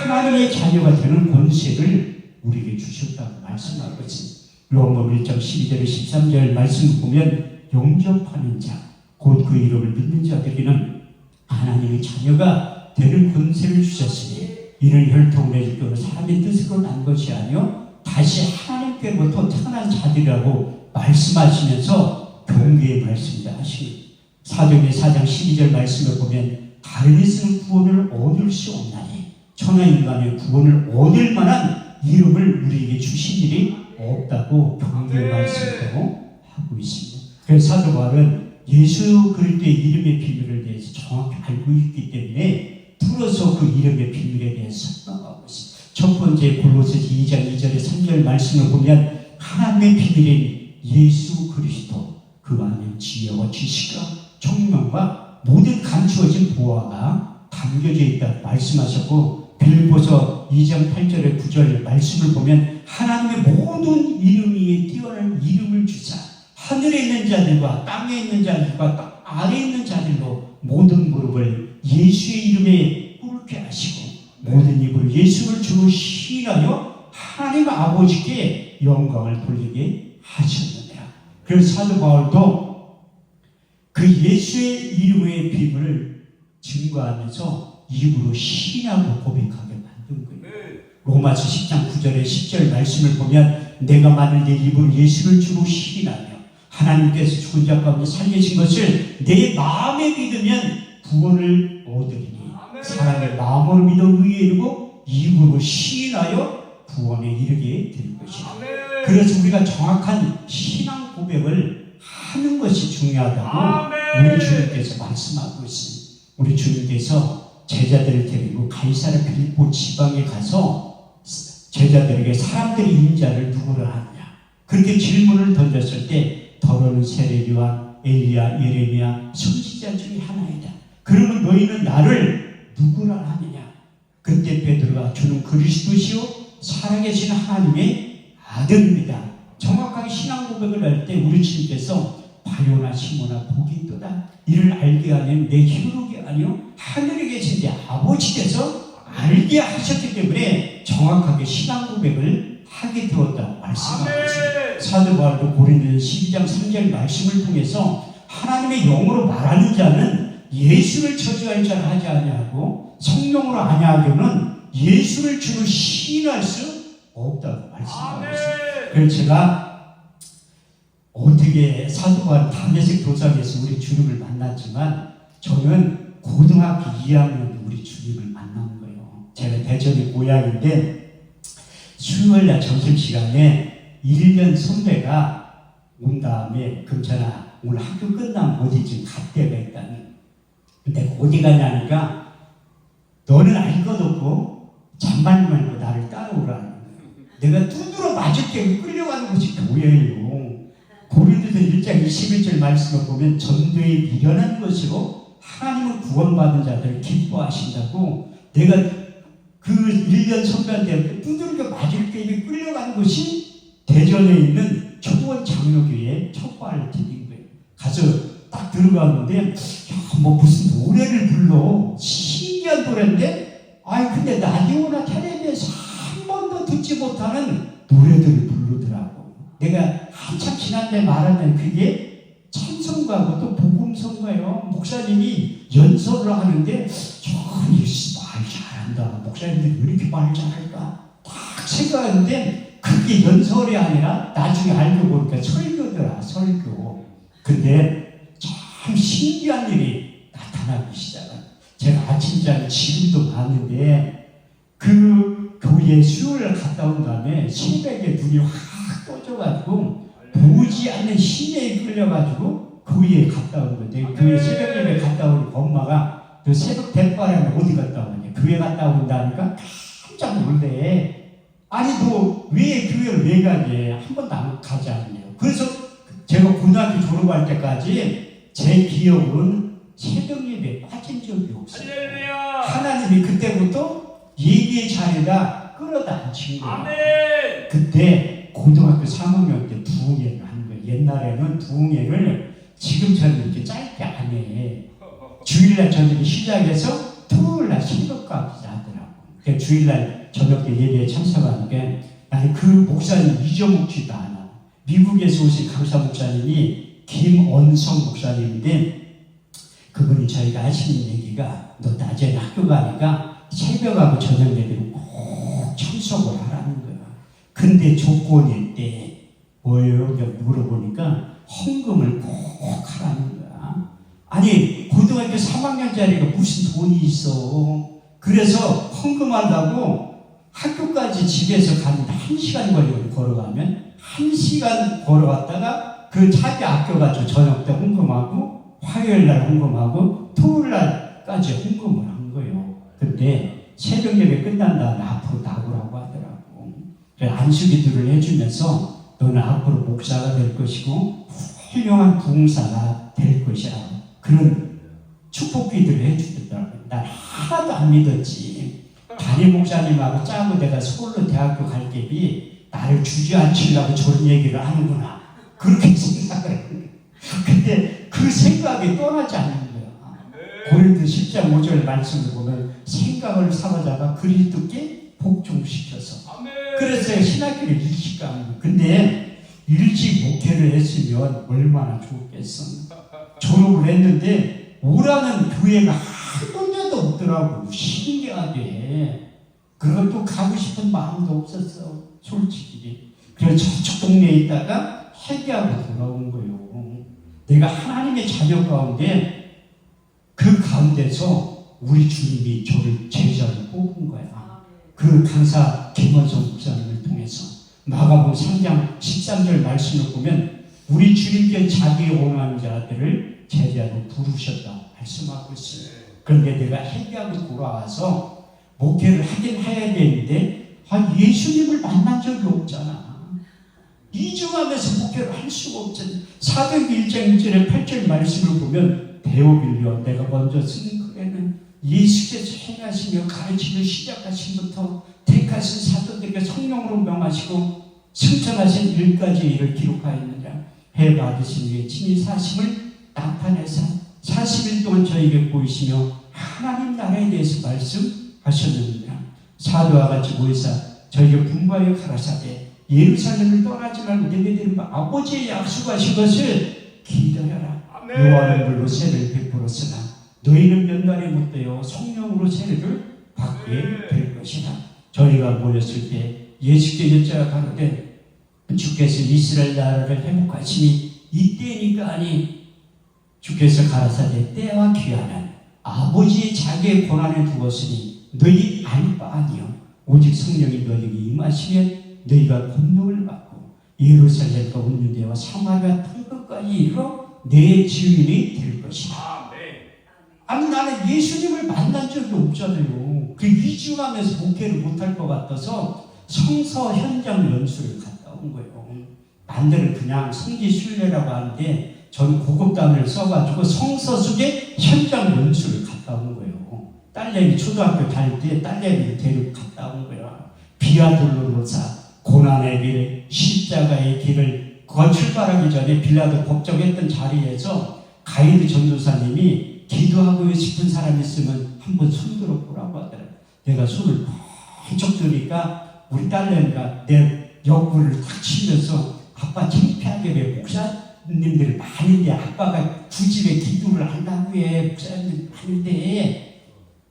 Speaker 1: 하나님의 자녀가 되는 권세를 우리에게 주셨다고 말씀하고 있습니다. 요한복음 1장 12절 13절 말씀을 보면 용접하는 자 곧 그 이름을 믿는 자들에게는 하나님의 자녀가 되는 권세를 주셨으니 이는 혈통을 내주고 사람의 뜻으로 난 것이 아니요 다시 하나님께로부터 태어난 자들이라고 말씀하시면서 경계의 말씀을 하십니다. 사도행전 4장 12절 말씀을 보면 다른 이승 구원을 얻을 수 없나니 천하 인간의 구원을 얻을 만한 이름을 우리에게 주신 일이 없다고 경계의 말씀을 하고 있습니다. 그래서 사도 바울은 예수 그리스도의 이름의 비밀을 대해서 정확히 알고 있기 때문에 풀어서 그 이름의 비밀에 대해서 설명하고 있습니다. 첫 번째 골로새서 2장 2절에 3절 말씀을 보면 하나님의 비밀인 예수 그리스도 그 안에 지혜와 지식과 총명과 모든 감추어진 보화가 담겨져 있다고 말씀하셨고 빌립보서 2장 8절에 9절 말씀을 보면 하나님의 모든 이름 위에 뛰어난 이름을 주사 하늘에 있는 자들과 땅에 있는 자들과 땅 아래에 있는 자들로 모든 무릎을 예수의 이름에 꿇게 하시고 모든 입을 예수를 주로 시인하여 하나님 아버지께 영광을 돌리게 하셨느니라. 그래서 사도 바울도 그 예수의 이름의 비밀을 증거하면서 입으로 시인하고 고백하게 만든 거예요. 로마서 10장 9절에 10절 말씀을 보면 내가 만일 내 입으로 예수를 주로 시인하며 하나님께서 죽은 자 가운데 살리신 것을 내 마음에 믿으면 구원을 얻으리니 사람의 마음으로 믿어 의에 이르고 입으로 시인하여 구원에 이르게 될 것이다. 그래서 우리가 정확한 신앙 고백을 하는 것이 중요하다고 우리 주님께서 말씀하고 있습니다. 우리 주님께서 제자들을 데리고 가이사랴 빌립보 지방에 가서 제자들에게 사람들의 인자를 누구라 하느냐 그렇게 질문을 던졌을 때 더러는 세례요한 엘리야 예레미야 선지자 중에 하나이다. 그러면 너희는 나를 누구라 하느냐. 그때 베드로가 주는 그리스도시요 살아계신 하나님의 아들입니다. 정확하게 신앙 고백을 할 때 우리 주님께서 바요나 시모나 복이 있도다. 이를 알게 하는 내 혈육이 아니요 하늘에 계신 내 아버지께서 알게 하셨기 때문에 정확하게 신앙 고백을 하게 되었다고 말씀하고 있습니다. 사도 바울도 고린도서 12장 3절 말씀을 통해서 하나님의 영으로 말하는 자는 예수를 저주할 자를 하지 아니하고 성령으로 아니하고는 예수를 주로 시인할 수 없다고 말씀하고 있습니다. 그래서 제가 어떻게 사도 바울 담에색 도상에서 우리 주님을 만났지만 저는 고등학교 2학년 우리 주님을 만난 거예요. 제가 대전이 고향인데 수요일날 점심시간에 1년 선배가 온 다음에 금천아 오늘 학교 끝나면 어디쯤 갈 데가 있다니. 근데 어디 가냐니까 너는 알 것 없고 잔말 말고 나를 따라오라는 거예요. 내가 두드러 맞을 때 끌려가는 것이 교회예요. 고린도서 1장 21절 말씀을 보면 전도에 미련한 것으로 하나님은 구원받은 자들을 기뻐하신다고 내가 그 1년 선배한테 두드러 맞을 때 끌려가는 것이 대전에 있는 초원 장로교회에 첫 발을 디딘 거예요. 가서 딱 들어갔는데 야, 뭐 무슨 노래를 불러. 신기한 노래인데 근데 라디오나 텔레비에서 한 번도 듣지 못하는 노래들을 부르더라고. 내가 한참 지난데 말하는 그게 찬송가고 또 복음성가예요. 목사님이 연설을 하는데 말 잘한다. 목사님들이 왜 이렇게 말 잘할까? 딱 생각하는데 그게 연설이 아니라 나중에 알고 보니까 설교더라. 설교. 근데 참 신기한 일이 나타나기 시작한. 제가 아침잠 지금도 봤는데 그 교회 수요일을 갔다 온 다음에 새벽에 눈이 확 떠져가지고 보지 않는 신에 이끌려가지고 교회에 갔다 온 건데 교회 새벽 예배 갔다 오니 엄마가 너 새벽 대바람에 어디 갔다 오냐? 교회 갔다 온다니까 깜짝 놀래. 아니 너 왜 교회를 왜 가니? 한 번도 안 가지 않냐고. 그래서 제가 고등학교 졸업할 때까지 제 기억은 새벽 예배에 빠진 적이 없어요. 하나님이 그때부터 예배의 자리가 끌어다 앉힌 거예요. 그때 고등학교 3학년 때 부흥회를 하는 거예요. 옛날에는 부흥회를 지금처럼 이렇게 짧게 안 해. 주일날 저녁에 시작해서 토요일날 새벽까지 하더라고. 그러니까 주일날 저녁에 예배에 참석하니까 나는 그 목사님 잊어먹지도 않아. 미국에서 오신 강사 목사님이 김언성 목사님인데 그분이 저희가 하시는 얘기가 너 낮에 학교 가니까 새벽하고 저녁 예배를 꼭 참석을 하라는 거야. 근데 조건일 때 뭐예요? 물어보니까 헌금을 꼭 하라는 거야. 아니 고등학교 3학년짜리가 무슨 돈이 있어. 그래서 헌금한다고 학교까지 집에서 가는데 1시간 걸리거든. 걸어가면 1시간 걸어갔다가 그 차비 아껴가지고 저녁 때 헌금하고 화요일날 헌금하고 토요일날까지 헌금을 한 거예요. 근데 새벽 예배 끝난 다음에 앞으로 나오라고 하더라고. 그래서 안수기도를 해주면서 너는 앞으로 목사가 될 것이고 훌륭한 부흥사가 될 것이라 그런 축복기도를 해주더라고요. 난 하나도 안 믿었지. 담임 목사님하고 짜고 내가 서울로 대학교 갈 때비 나를 주저앉히려고 저런 얘기를 하는구나. 그렇게 생각을 했는데 근데 그 생각이 떠나지 않는 거야. 고린도 10장 5절 말씀을 보면 생각을 사로잡아 그리스도께 복종시켜서. 그래서 신학교를 일찍 가는 거야. 근데 일찍 목회를 했으면 얼마나 좋겠어. 졸업을 했는데 오라는 교회가 한 군데도 없더라고. 신기하게. 그리고 또 가고 싶은 마음도 없었어. 솔직히. 그래서 저쪽 동네에 있다가 회개하고 돌아온 거예요. 내가 하나님의 자녀 가운데 그 가운데서 우리 주님이 저를 제자로 뽑은 거야. 그 강사 김원성 목사님을 통해서 마가복음 3장 13절 말씀을 보면 우리 주님께 자기의 원하는 자들을 제자로 부르셨다 말씀하고 있어요. 그런데 내가 회개하고 돌아와서 목회를 하긴 해야 되는데 예수님을 만난 적이 없잖아. 이중하면서 목회를 할 수가 없잖아. 사도행전 1장 1절에 8절 말씀을 보면 데오빌려 내가 먼저 쓴 글에는 예수께서 행하시며 가르치며 시작하신부터 택하신 사도들에게 성령으로 명하시고 승천하신 일까지 일을 기록하였느냐. 해 받으신 후에 친히 사심을 나타내사 40일 동안 저에게 보이시며 하나님 나라에 대해서 말씀하셨느니라. 사도와 같이 모이사 저에게 분부하여 가라사대 예루살렘을 떠나지 말고 너희들은 아버지의 약속하신 것을 기다려라. 요한은 물로 세례를 베풀었으나 너희는 몇 날에 못되어 성령으로 세례를 받게 될 것이다. 저희가 모였을 때 예수께 여자가 가로되 주께서 이스라엘 나라를 회복하시니 이때니까 아니 주께서 가라사대 때와 기한은 아버지의 자기의 권한에 두었으니 너희 알 바 아니요 오직 성령이 너희에게 임하시면 너희가 권능을 받고 예루살렘과 온 유대와 사마리아 땅끝까지 이르러 내 증인이 될 것이다. 아니 나는 예수님을 만난 적이 없잖아요. 그 이중하면서 목회를 못할 것 같아서 성서 현장 연수를 갔다 온 거예요. 남들은 그냥 성지 순례라고 하는데 저는 고급단을 써가지고 성서 속에 현장 연수를 갔다 온 거예요. 딸내미 초등학교 다닐 때 딸내미를 데리고 갔다 온 거야. 비아돌로로사 고난의 길, 십자가의 길을 출발하기 전에 빌라도 법정했던 자리에서 가이드 전도사님이 기도하고 싶은 사람 있으면 한번 손들어 보라고 하더라고요. 내가 손을 쩍 드니까 우리 딸내미가 내 옆구리를 탁 치면서 아빠 창피하게 왜 목사님들이 많은데 아빠가 굳이 왜 기도를 한다고 해. 목사님들이 많은데.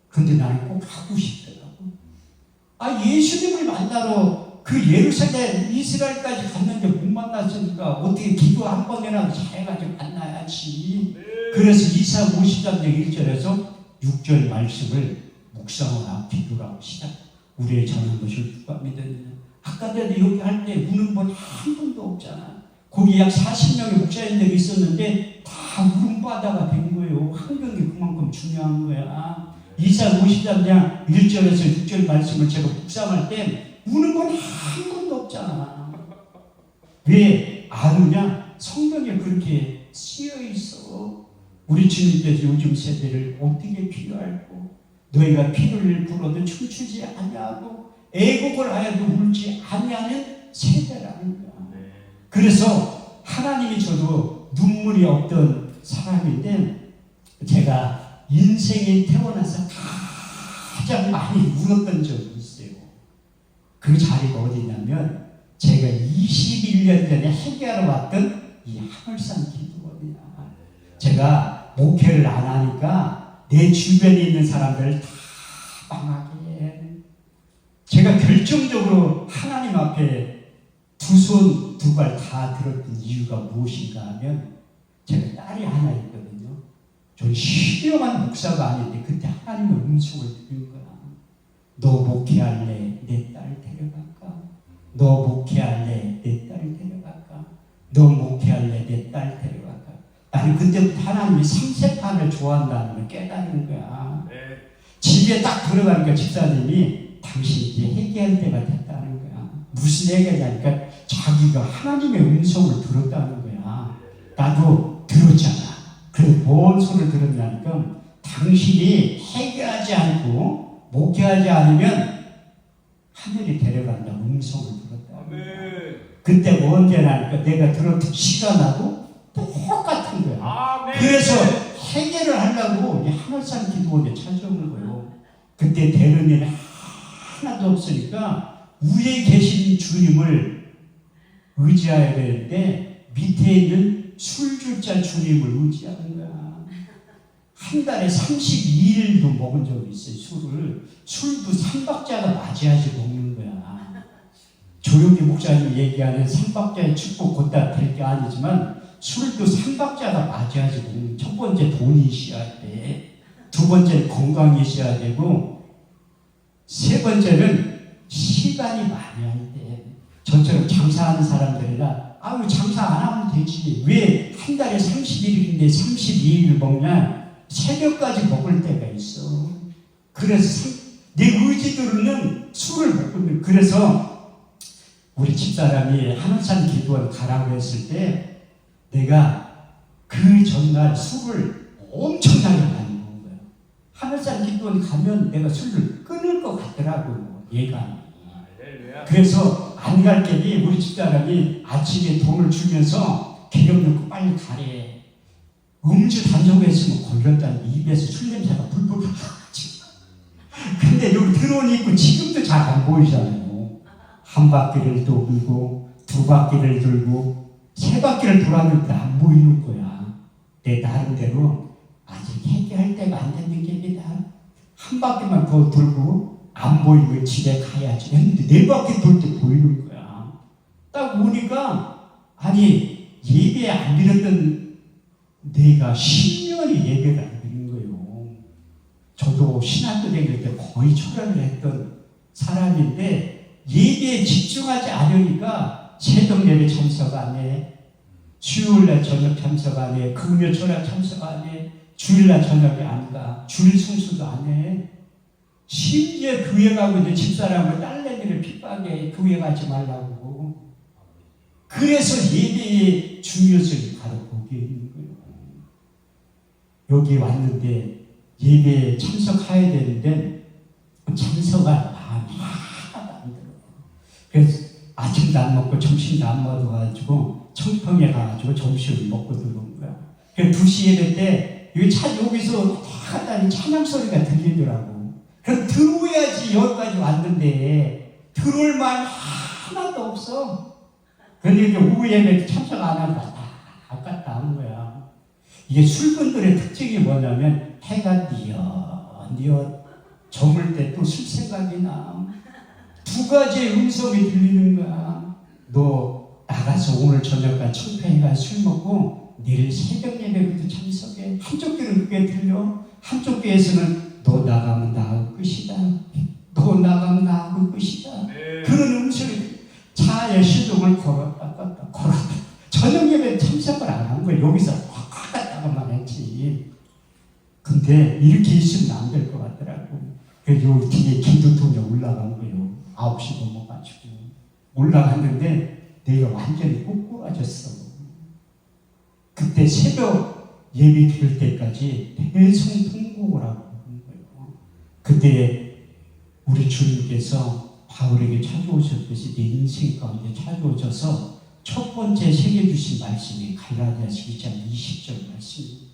Speaker 1: 근데 나는 꼭 하고 싶더라고. 예수님을 만나러 그 예루살렘 이스라엘까지 갔는데 못 만났으니까 어떻게 기도 한 번이라도 잘해가지고 만나야지. 그래서 이사 53장 1절에서 6절 말씀을 묵상하라 기도라고 시작. 우리의 전한 것을 누가 믿었느냐. 아까 전에 여기 할 때 우는 분 한 분도 없잖아. 거기 약 40명의 목사님들이 있었는데 다 울음바다가 된 거예요. 환경이 그만큼 중요한 거야. 이사 53장 1절에서 6절 말씀을 제가 묵상할 때 우는 분 한 분도 없잖아. 왜 안 우냐? 성경에 그렇게 쓰여 있어. 우리 주님께서 요즘 세대를 어떻게 비유할고 너희가 피를 불어도 춤추지 아니하고 애곡을 하여도 울지 아니하는 세대라는 거야. 그래서 하나님이 저도 눈물이 없던 사람인데 제가 인생에 태어나서 가장 많이 울었던 적이 있어요. 그 자리가 어디냐면 제가 21년 전에 회개하러 왔던 이 하늘산 기도원이야. 제가 목회를 안 하니까 내 주변에 있는 사람들을 다 망하게 제가 결정적으로 하나님 앞에 두 손 두 발 다 들었던 이유가 무엇인가 하면 제가 딸이 하나 있거든요. 전 신령한 목사가 아닌데 그때 하나님의 음성을 들은 거야. 너 목회할래? 내 딸 데려갈까? 너 목회할래? 내 딸 데려갈까? 너 목회할래? 내 딸 데려갈까? 나는 그때부터 하나님이 삼세판을 좋아한다는 걸 깨달은 거야. 집에 딱 들어가니까 집사님이 당신 이제 회개할 때가 됐다는 거야. 무슨 회개냐니까 자기가 하나님의 음성을 들었다는 거야. 나도 들었잖아. 그래서 뭔 소리를 들었냐니까 당신이 회개하지 않고 목회하지 않으면 하늘이 데려간다 음성을 들었다. 그때 언제냐니까 내가 들었던 시간하고 똑같은 거야. 그래서 회개를 하려고 하늘산 기도원에 찾아오는 거예요. 그때 되는 일이 하나도 없으니까 위에 계신 주님을 의지해야 되는데 밑에 있는 술주자 주님을 의지하는 거야. 한 달에 32일도 먹은 적이 있어요. 술도 3박자가 맞아야지 먹는 거야. 조용히 목사님 얘기하는 3박자의 축복 곧다 될 게 아니지만 술도 3박자가 맞아야지 먹는. 첫 번째 돈이 있어야 돼. 두 번째는 건강이 있어야 되고 세 번째는 시간이 많아야 돼. 저처럼 장사하는 사람들이라 장사 안 하면 되지. 왜 한 달에 30일인데 32일을 먹냐? 새벽까지 먹을 때가 있어. 그래서 내 의지대로는 술을 먹고 있는. 그래서 우리 집사람이 하늘산 기도원 가라고 했을 때 내가 그 전날 술을 엄청나게 많이 먹은 거야. 하늘산 기도원 가면 내가 술을 끊을 것 같더라고요. 얘가. 그래서 안 갈 때니 우리 집사람이 아침에 돈을 주면서 기름 넣고 빨리 가래. 음주 단속했으면 걸렸다는 입에서 술 냄새가 불불 나지. 근데 여기 드론이 있고 지금도 잘 안 보이잖아요. 한 바퀴를 돌고 두 바퀴를 돌고 세 바퀴를 돌았는데 안 보이는 거야. 내 나름대로 아직 회개할 때가 안 됐는 게입니다. 한 바퀴만 더 돌고 안 보이면 집에 가야지 했는데 네 바퀴 돌 때 보이는 거야. 딱 오니까 예배 안 드렸던 내가 10년이 예배를 안 드린 거예요. 저도 신학교 다닐 때 거의 철학을 했던 사람인데 예배에 집중하지 않으니까 새벽 예배 참석 안 해. 수요일날 저녁 참석 안 해. 금요 철학 참석 안 해. 주일날 저녁에 안 가. 주일 성수도 안 해. 심지어 교회 가고 있는 집사람을 딸내미를 핍박해. 교회 가지 말라고. 그래서 예배의 중요성이 바로 거기에 있는 거예요. 여기 왔는데 예배에 참석해야 되는데 참석할 마음이 하나도 안 들어요. 그래서 아침도 안 먹고 점심도 안 먹어가지고 청평에 가가지고 점심을 먹고 들어온 거야. 그 2시 예배 때 여기 여기서 하다니 찬양 소리가 들리더라고. 그럼 들어야지 여기까지 왔는데 들어올 만 하나도 없어. 근데 이제 오후 예배 참석 안 하고 아깝다 한 거야. 이게 술꾼들의 특징이 뭐냐면 해가 뉘어 저물 때 또 술 생각이 나. 2가지의 음성이 들리는 거야. 너 나가서 오늘 저녁까지 청평에 술 먹고 내일 새벽 예배부터 참석해. 한쪽 귀는 그게 들려. 한쪽 귀에서는 너 나가면 나하고 끝이다. 너 나가면 나하고 끝이다. 네. 그런 음성이 차에 시동을 걸었다. 저녁 예배 참석을 안 한 거야. 여기서 확 갔다가만 했지. 근데 이렇게 있으면 안 될 것 같더라고. 그래서 요 뒤에 기도통에 올라간 거예요. 9시 넘어가지고. 올라갔는데 내가 완전히 꼬꾸라졌어. 그때 새벽 예배 드릴 때까지 대성통곡을 하고 있는 거예요. 그때 우리 주님께서 바울에게 찾아오셨듯이 내 인생 가운데 찾아오셔서 첫 번째 새겨주신 말씀이 갈라디아서 2장 20절 말씀입니다.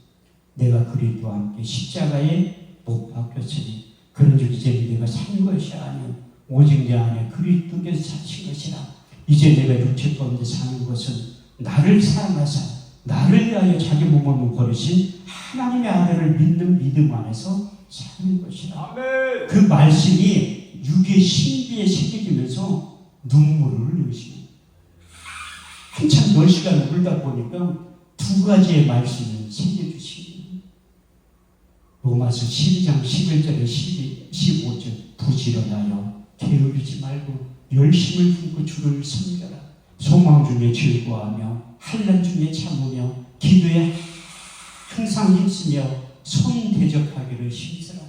Speaker 1: 내가 그리스도와 함께 십자가에 못 박혔으니 그런즉 이제 내가 산 것이 아니오 오직 내 안에 그리스도께서 사신 것이라. 이제 내가 육체 가운데 사는 것은 나를 사랑하사 나를 위하여 자기 몸을 버리신 하나님의 아들을 믿는 믿음 안에서 사는 것이라. 아멘. 그 말씀이 육의 신비에 새겨지면서 눈물을 흘리시고 한참 10시간 울다 보니까 2가지의 말씀을 새겨주시고 로마서 12장 11절에 15절 부지런하여 게으르지 말고 열심을 품고 주를 섬겨라. 소망 중에 즐거워하며 환난 중에 참으며 기도에 항상 힘쓰며 손 대접하기를 힘쓰라.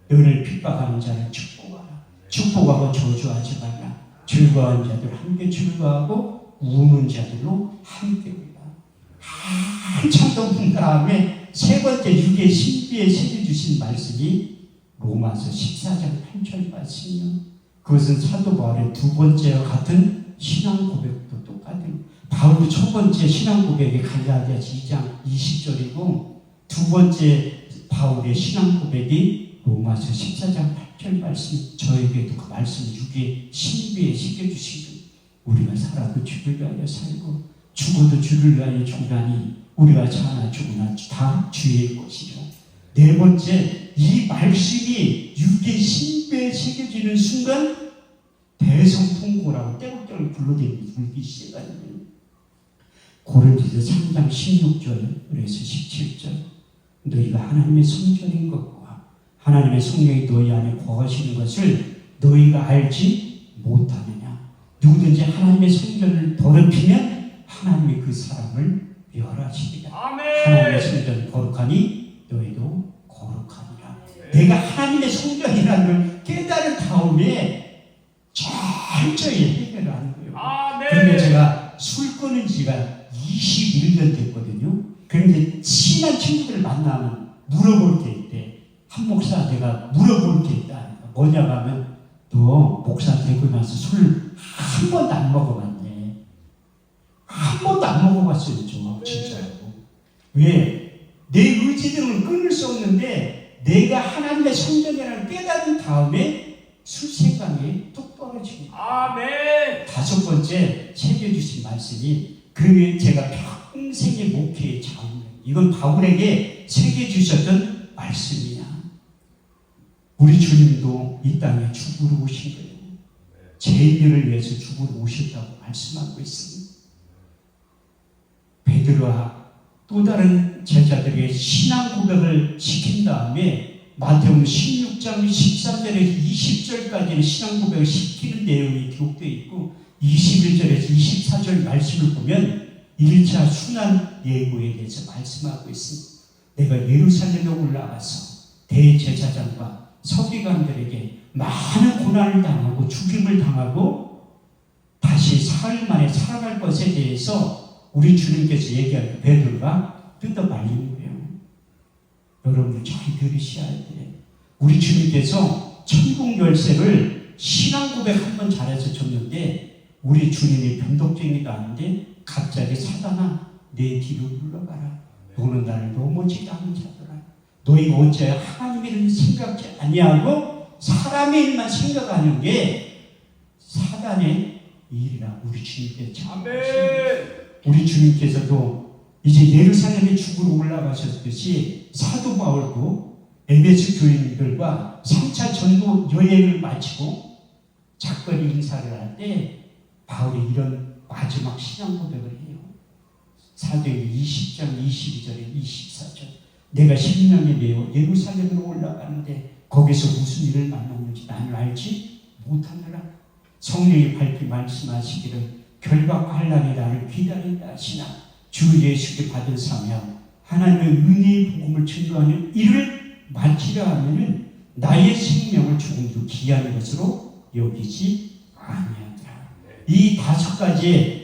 Speaker 1: 너를 핍박하는 자를 축복하라. 축복하고 저주하지 말라. 즐거워하는 자들 함께 즐거워하고 우는 자들로 함께 울라. 한참 더 본 다음에 3번째 육의 신비에 새겨주신 말씀이 로마서 14장 8절 말씀이요. 그것은 사도 바울의 2번째와 같은 신앙 고백도 똑같은. 바울의 첫 번째 신앙 고백이 갈라디아서 2장 20절이고 2번째 바울의 신앙 고백이 로마서 14장 8절 말씀. 저에게도 그 말씀 육의 신비에 새겨주시고 우리가 살아도 주를 위하여 살고 죽어도 주를 위하여 죽으라니 우리가 사나 죽으나 다 주의 것이라. 4번째, 이 말씀이 육의 신비에 새겨지는 순간 대성통곡이라고 떼굴떼굴 불기 시작하는 고린도서 3장 16절에서 17절. 너희가 하나님의 성전인 것과 하나님의 성령이 너희 안에 거하시는 것을 너희가 알지 못하느냐. 누구든지 하나님의 성전을 더럽히면 하나님이 그 사람을 멸하시리라. 하나님의 성전 거룩하니 너희도 거룩하니라. 내가 하나님의 성전이라는 걸 깨달은 다음에 철저히 해결을 하는 거예요. 그런데 제가 술 끊은 지가 21년 됐거든요. 그런데 친한 친구들을 만나면 물어볼 게 있대. 한 목사 내가 물어볼 게 있다. 뭐냐고 하면 너 목사 되고 나서 술 한 번도 안 먹어봤네. 한 번도 안 먹어봤어요. 저 진짜로. 왜? 내 의지대로는 끊을 수 없는데 내가 하나님의 성전이라는 깨달은 다음에 술 생각이 뚝 떨어집니다. 아멘. 5번째 새겨주신 말씀이 그 제가 평생의 목회의 자원. 이건 바울에게 새겨주셨던 말씀이야. 우리 주님도 이 땅에 죽으러 오신 거예요. 죄인들을 위해서 죽으러 오셨다고 말씀하고 있습니다. 베드로와 또 다른 제자들에게 신앙 고백을 시킨 다음에 마태복음 16장 13절에서 20절까지는 신앙 고백을 시키는 내용이 기록되어 있고 21절에서 24절 말씀을 보면 1차 순환 예고에 대해서 말씀하고 있습니다. 내가 예루살렘에 올라가서 대제사장과 서기관들에게 많은 고난을 당하고 죽임을 당하고 다시 사흘 만에 살아날 것에 대해서 우리 주님께서 얘기할 때 베드로가 뜯어 말리는 거예요. 여러분들 잘 들으셔야 돼. 우리 주님께서 천국 열쇠를 신앙 고백 한번 잘해서 줬는데 우리 주님이 변덕쟁이가 아닌데 갑자기 사단아 내 뒤로 물러가라. 너는 나를 너무지 않은 자더라. 너희가 어째 하나님의 일을 생각지 아니하고 사람의 일만 생각하는 게 사단의 일이라 우리 주님께서 참 우리 주님께서도 이제 예루살렘에 죽으러 올라가셨듯이 사도 바울도 에베소 교인들과 3차 전도 여행을 마치고 작별의 인사를 할 때 바울이 이런 마지막 신앙 고백을 해요. 사도행전 20장 22절에 24절 내가 심령에 매어 예루살렘으로 올라가는데 거기서 무슨 일을 만났는지 나는 알지 못하느라. 성령이 밝히 말씀하시기를 결박과 환난이 나를 기다린다 하시나 주 예수께 받은 사명 하나님의 은혜의 복음을 증거하는 일을 마치려 하면은 나의 생명을 조금 더 귀한 것으로 여기지 아니하더라. 이 5가지의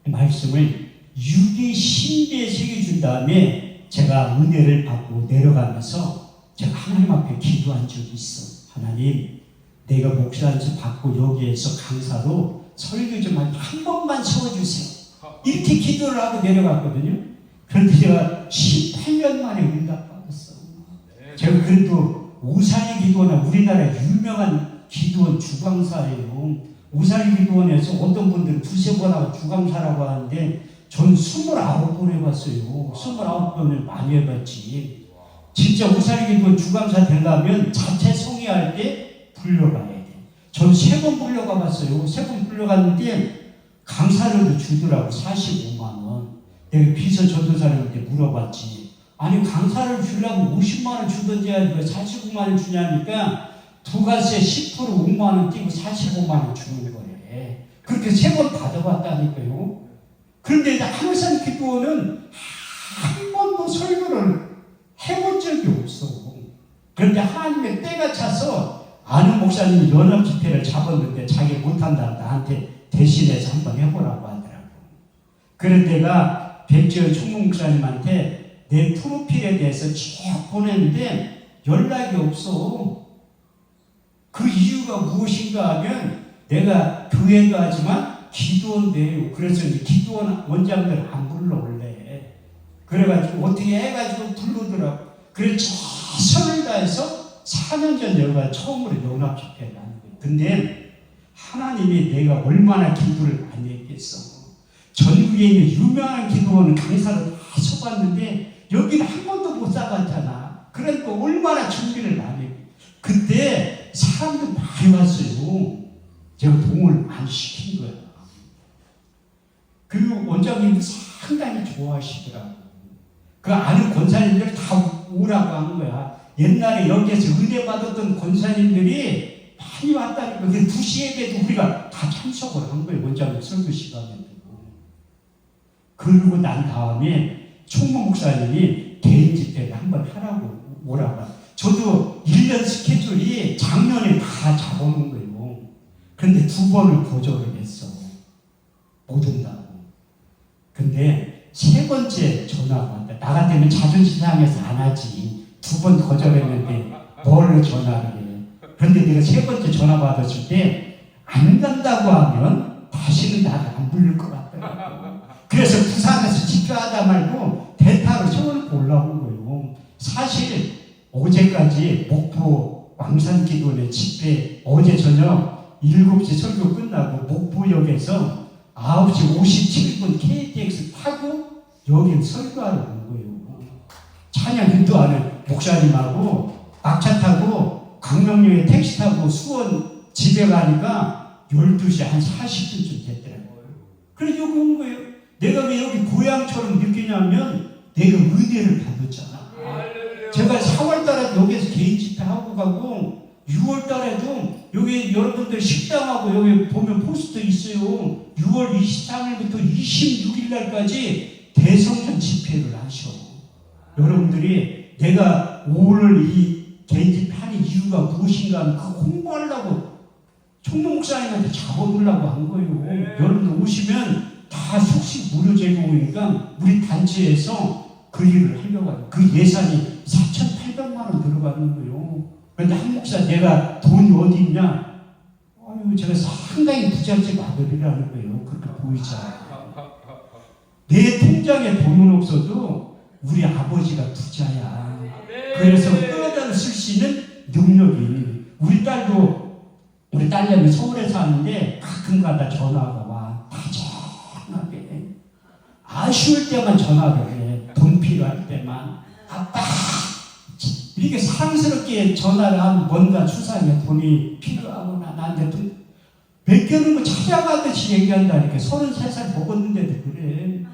Speaker 1: 말씀을 6의 신비에 새겨준 다음에 제가 은혜를 받고 내려가면서 제가 하나님 앞에 기도한 적이 있어. 하나님, 내가 목사한테 받고 여기에서 강사로 설교 좀 한 번만 세워주세요. 이렇게 기도를 하고 내려갔거든요. 그런데 제가 18년 만에 응답받았어. 제가 그래도 우사리 기도원은 우리나라 유명한 기도원 주강사예요. 우사리 기도원에서 어떤 분들은 2-3번 하고 주강사라고 하는데 전 29번 해봤어요. 29번을 많이 해봤지. 진짜 우사리 기도원 주강사 되려면 자체 성의할 때 불려가야 돼. 전 3번 불려가 봤어요. 3번 불려갔는데 강사료도 주더라고. 45만 원. 내가 비서 전도사님한테 물어봤지. 아니 강사를 주려고 50만 원 주던지 왜 49만 원 주냐니까 부가세 10% 5만 원 띄고 45만 원 주는 거래. 그렇게 3번 받아봤다니까요. 그런데 항상 기도는 한 번도 설교를 해본 적이 없어. 그런데 하나님의 때가 차서 아는 목사님이 연합 집회를 잡았는데 자기 못한다 나한테 대신해서 한번 해보라고 하더라고. 그런데 내가 백지현 총무 목사님한테 내 프로필에 대해서 쭉 보냈는데 연락이 없어. 그 이유가 무엇인가 하면 내가 교회도 하지만 기도원돼요. 그래서 이제 기도원 원장들 안 불러 원래. 그래가지고 어떻게 해가지고 부르더라고. 그래서 최선을 다해서 4년 전 내가 처음으로 연합 집회를 하는 거예요. 근데 하나님이 내가 얼마나 기도를 많이 했겠어. 전국에 있는 유명한 기도원은 강사를 다 써봤는데 여기는 한 번도 못 써봤잖아. 그러니까 얼마나 준비를 많이 했고. 그때 사람들 많이 왔어요. 제가 도움을 많이 시킨 거야. 그리고 원장님도 상당히 좋아하시더라고. 그 아는 권사님들 다 오라고 한 거야. 옛날에 여기에서 은혜 받았던 권사님들이 많이 왔다니까. 그 2시 예배도 우리가 다 참석을 한 거예요. 원장님 설교 시간에도. 그러고 난 다음에 총무 목사님이 개인 집회를 한번 하라고 오라고. 저도 1년 스케줄이 작년에 다 잡아놓은 거예요. 그런데 2번을 거절을 했어. 못 온다고. 근데 3번째 전화가 왔다. 나 같으면 자존심 상해서 안 하지. 2번 거절했는데 뭘로 전화를 해. 그런데 내가 3번째 전화 받았을 때 안 간다고 하면 다시는 나를 안 부를 것 같더라고. 그래서 부산에서 집회하다 말고 대타로 서울 올라온 거예요. 사실 어제까지 목포 왕산기도원의 집회 어제 저녁 7시 설교 끝나고 목포역에서 9시 57분 KTX 타고 여기 설교하러 온 거예요. 찬양 인도하는 목사님하고 막차 타고 강명역에 택시 타고 수원 집에 가니까 12시 한 40분쯤 됐더라고요. 그래서 여기 온 거예요. 내가 왜 여기 고향처럼 느끼냐면 내가 은혜를 받았잖아. 제가 4월달에 여기에서 개인 집회하고 가고 6월달에도 여기 여러분들 식당하고 여기 보면 포스터 있어요. 6월 23일부터 26일날까지 대성전 집회를 하셔. 여러분들이 내가 5월 이 개인 집회 하는 이유가 무엇인가 하면 그거 홍보하려고 총무 목사님한테 잡아두려고 한 거예요. 여러분들 오시면 다 숙식 무료 제공이니까 우리 단체에서 그 일을 하려고 해요. 그 예산이 4,800만 원 들어가는 거예요. 그런데 한 목사 내가 돈이 어디 있냐? 제가 상당히 부잣집 아들이라는 거예요. 그렇게 보이잖아요. 내 통장에 돈은 없어도 우리 아버지가 부자야. 그래서 끌어다 쓸 수 있는 능력이. 우리 딸내미 서울에 사는데 가끔가다 전화가 와. 다정하게. 아쉬울 때만 전화를 해. 돈 필요할 때만. 아빠 이렇게 사랑스럽게 전화를 하면 뭔가 추상에 돈이 필요하구나. 나한테 돈 맡겨놓은 거 찾아가듯이 얘기한다니까. 33살 먹었는데도 그래.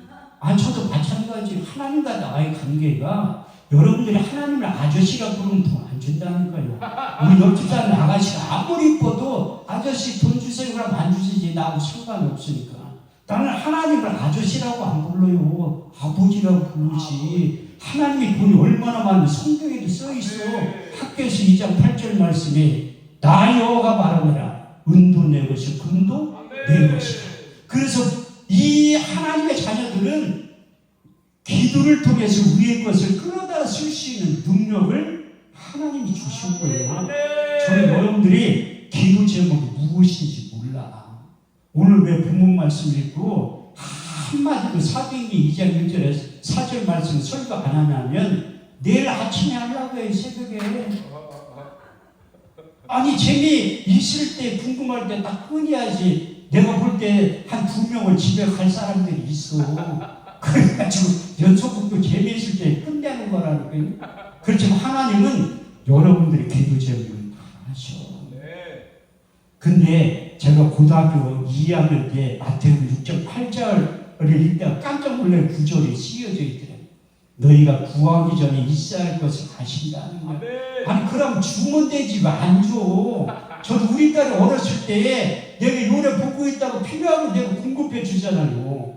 Speaker 1: 저도 마찬가지. 하나님과 나의 관계가 여러분들이 하나님을 아저씨가 부르면 돈 안 준다는 거예요. 우리 옆집 사는 아가씨가 아무리 이뻐도 아저씨 돈 주세요 그러면 안 주시지. 나하고 상관없으니까. 나는 하나님을 아저씨라고 안 불러요. 아버지라고 부르지. 하나님의 돈이 얼마나 많은지 성경에도 써있어. 학교에서 2장 8절 말씀에 나 여호와가 말하노라. 은도 내 것이요 금도 내 것이다. 그래서 이 하나님의 자녀들은 기도를 통해서 위의 것을 끌어다 쓸 수 있는 능력을 하나님이 주신 거예요. 저는 여러분들이 기도 제목이 무엇인지 몰라. 오늘 왜 본문 말씀 읽고 한마디도 사도행전 2장 1절에 4절 말씀 설교 안 하냐면 내일 아침에 하려고 해요. 새벽에. 아니 재미있을 때 궁금할 때 딱 끊어야지. 내가 볼 때 한 2명을 집에 갈 사람들이 있어. 그래가지고 연속극도 재미있을 때 끝내는 거라는 거예요. 그렇지만 하나님은 여러분들의 기도 제목을 다 하셔. 근데 제가 고등학교 2학년 때 마태복음 6장 8절을 읽다가 깜짝 놀란 구절이 쓰여져 있더래요. 너희가 구하기 전에 있어야 할 것을 아신다는 거예요. 아니 그럼 주면 되지 왜 안 줘? 저도 우리 딸이 어렸을 때 내가 요래 보고 있다고 필요하면 내가 공급해 주잖아요.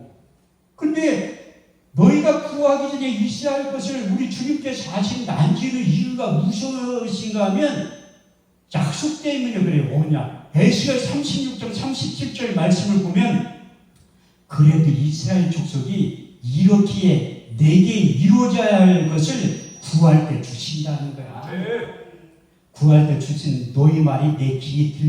Speaker 1: 근데 너희가 구하기 전에 있어야 할 것을 우리 주님께서 하신 난지는 이유가 무엇인가 하면 약속 때문에 그래요. 뭐냐? 에스겔 36장 37절 말씀을 보면 그래도 이스라엘 족속이 이렇게 내게 이루어져야 할 것을 구할 때 주신다는 거야. 구할 때 주신 너희 말이 내 귀에 들려.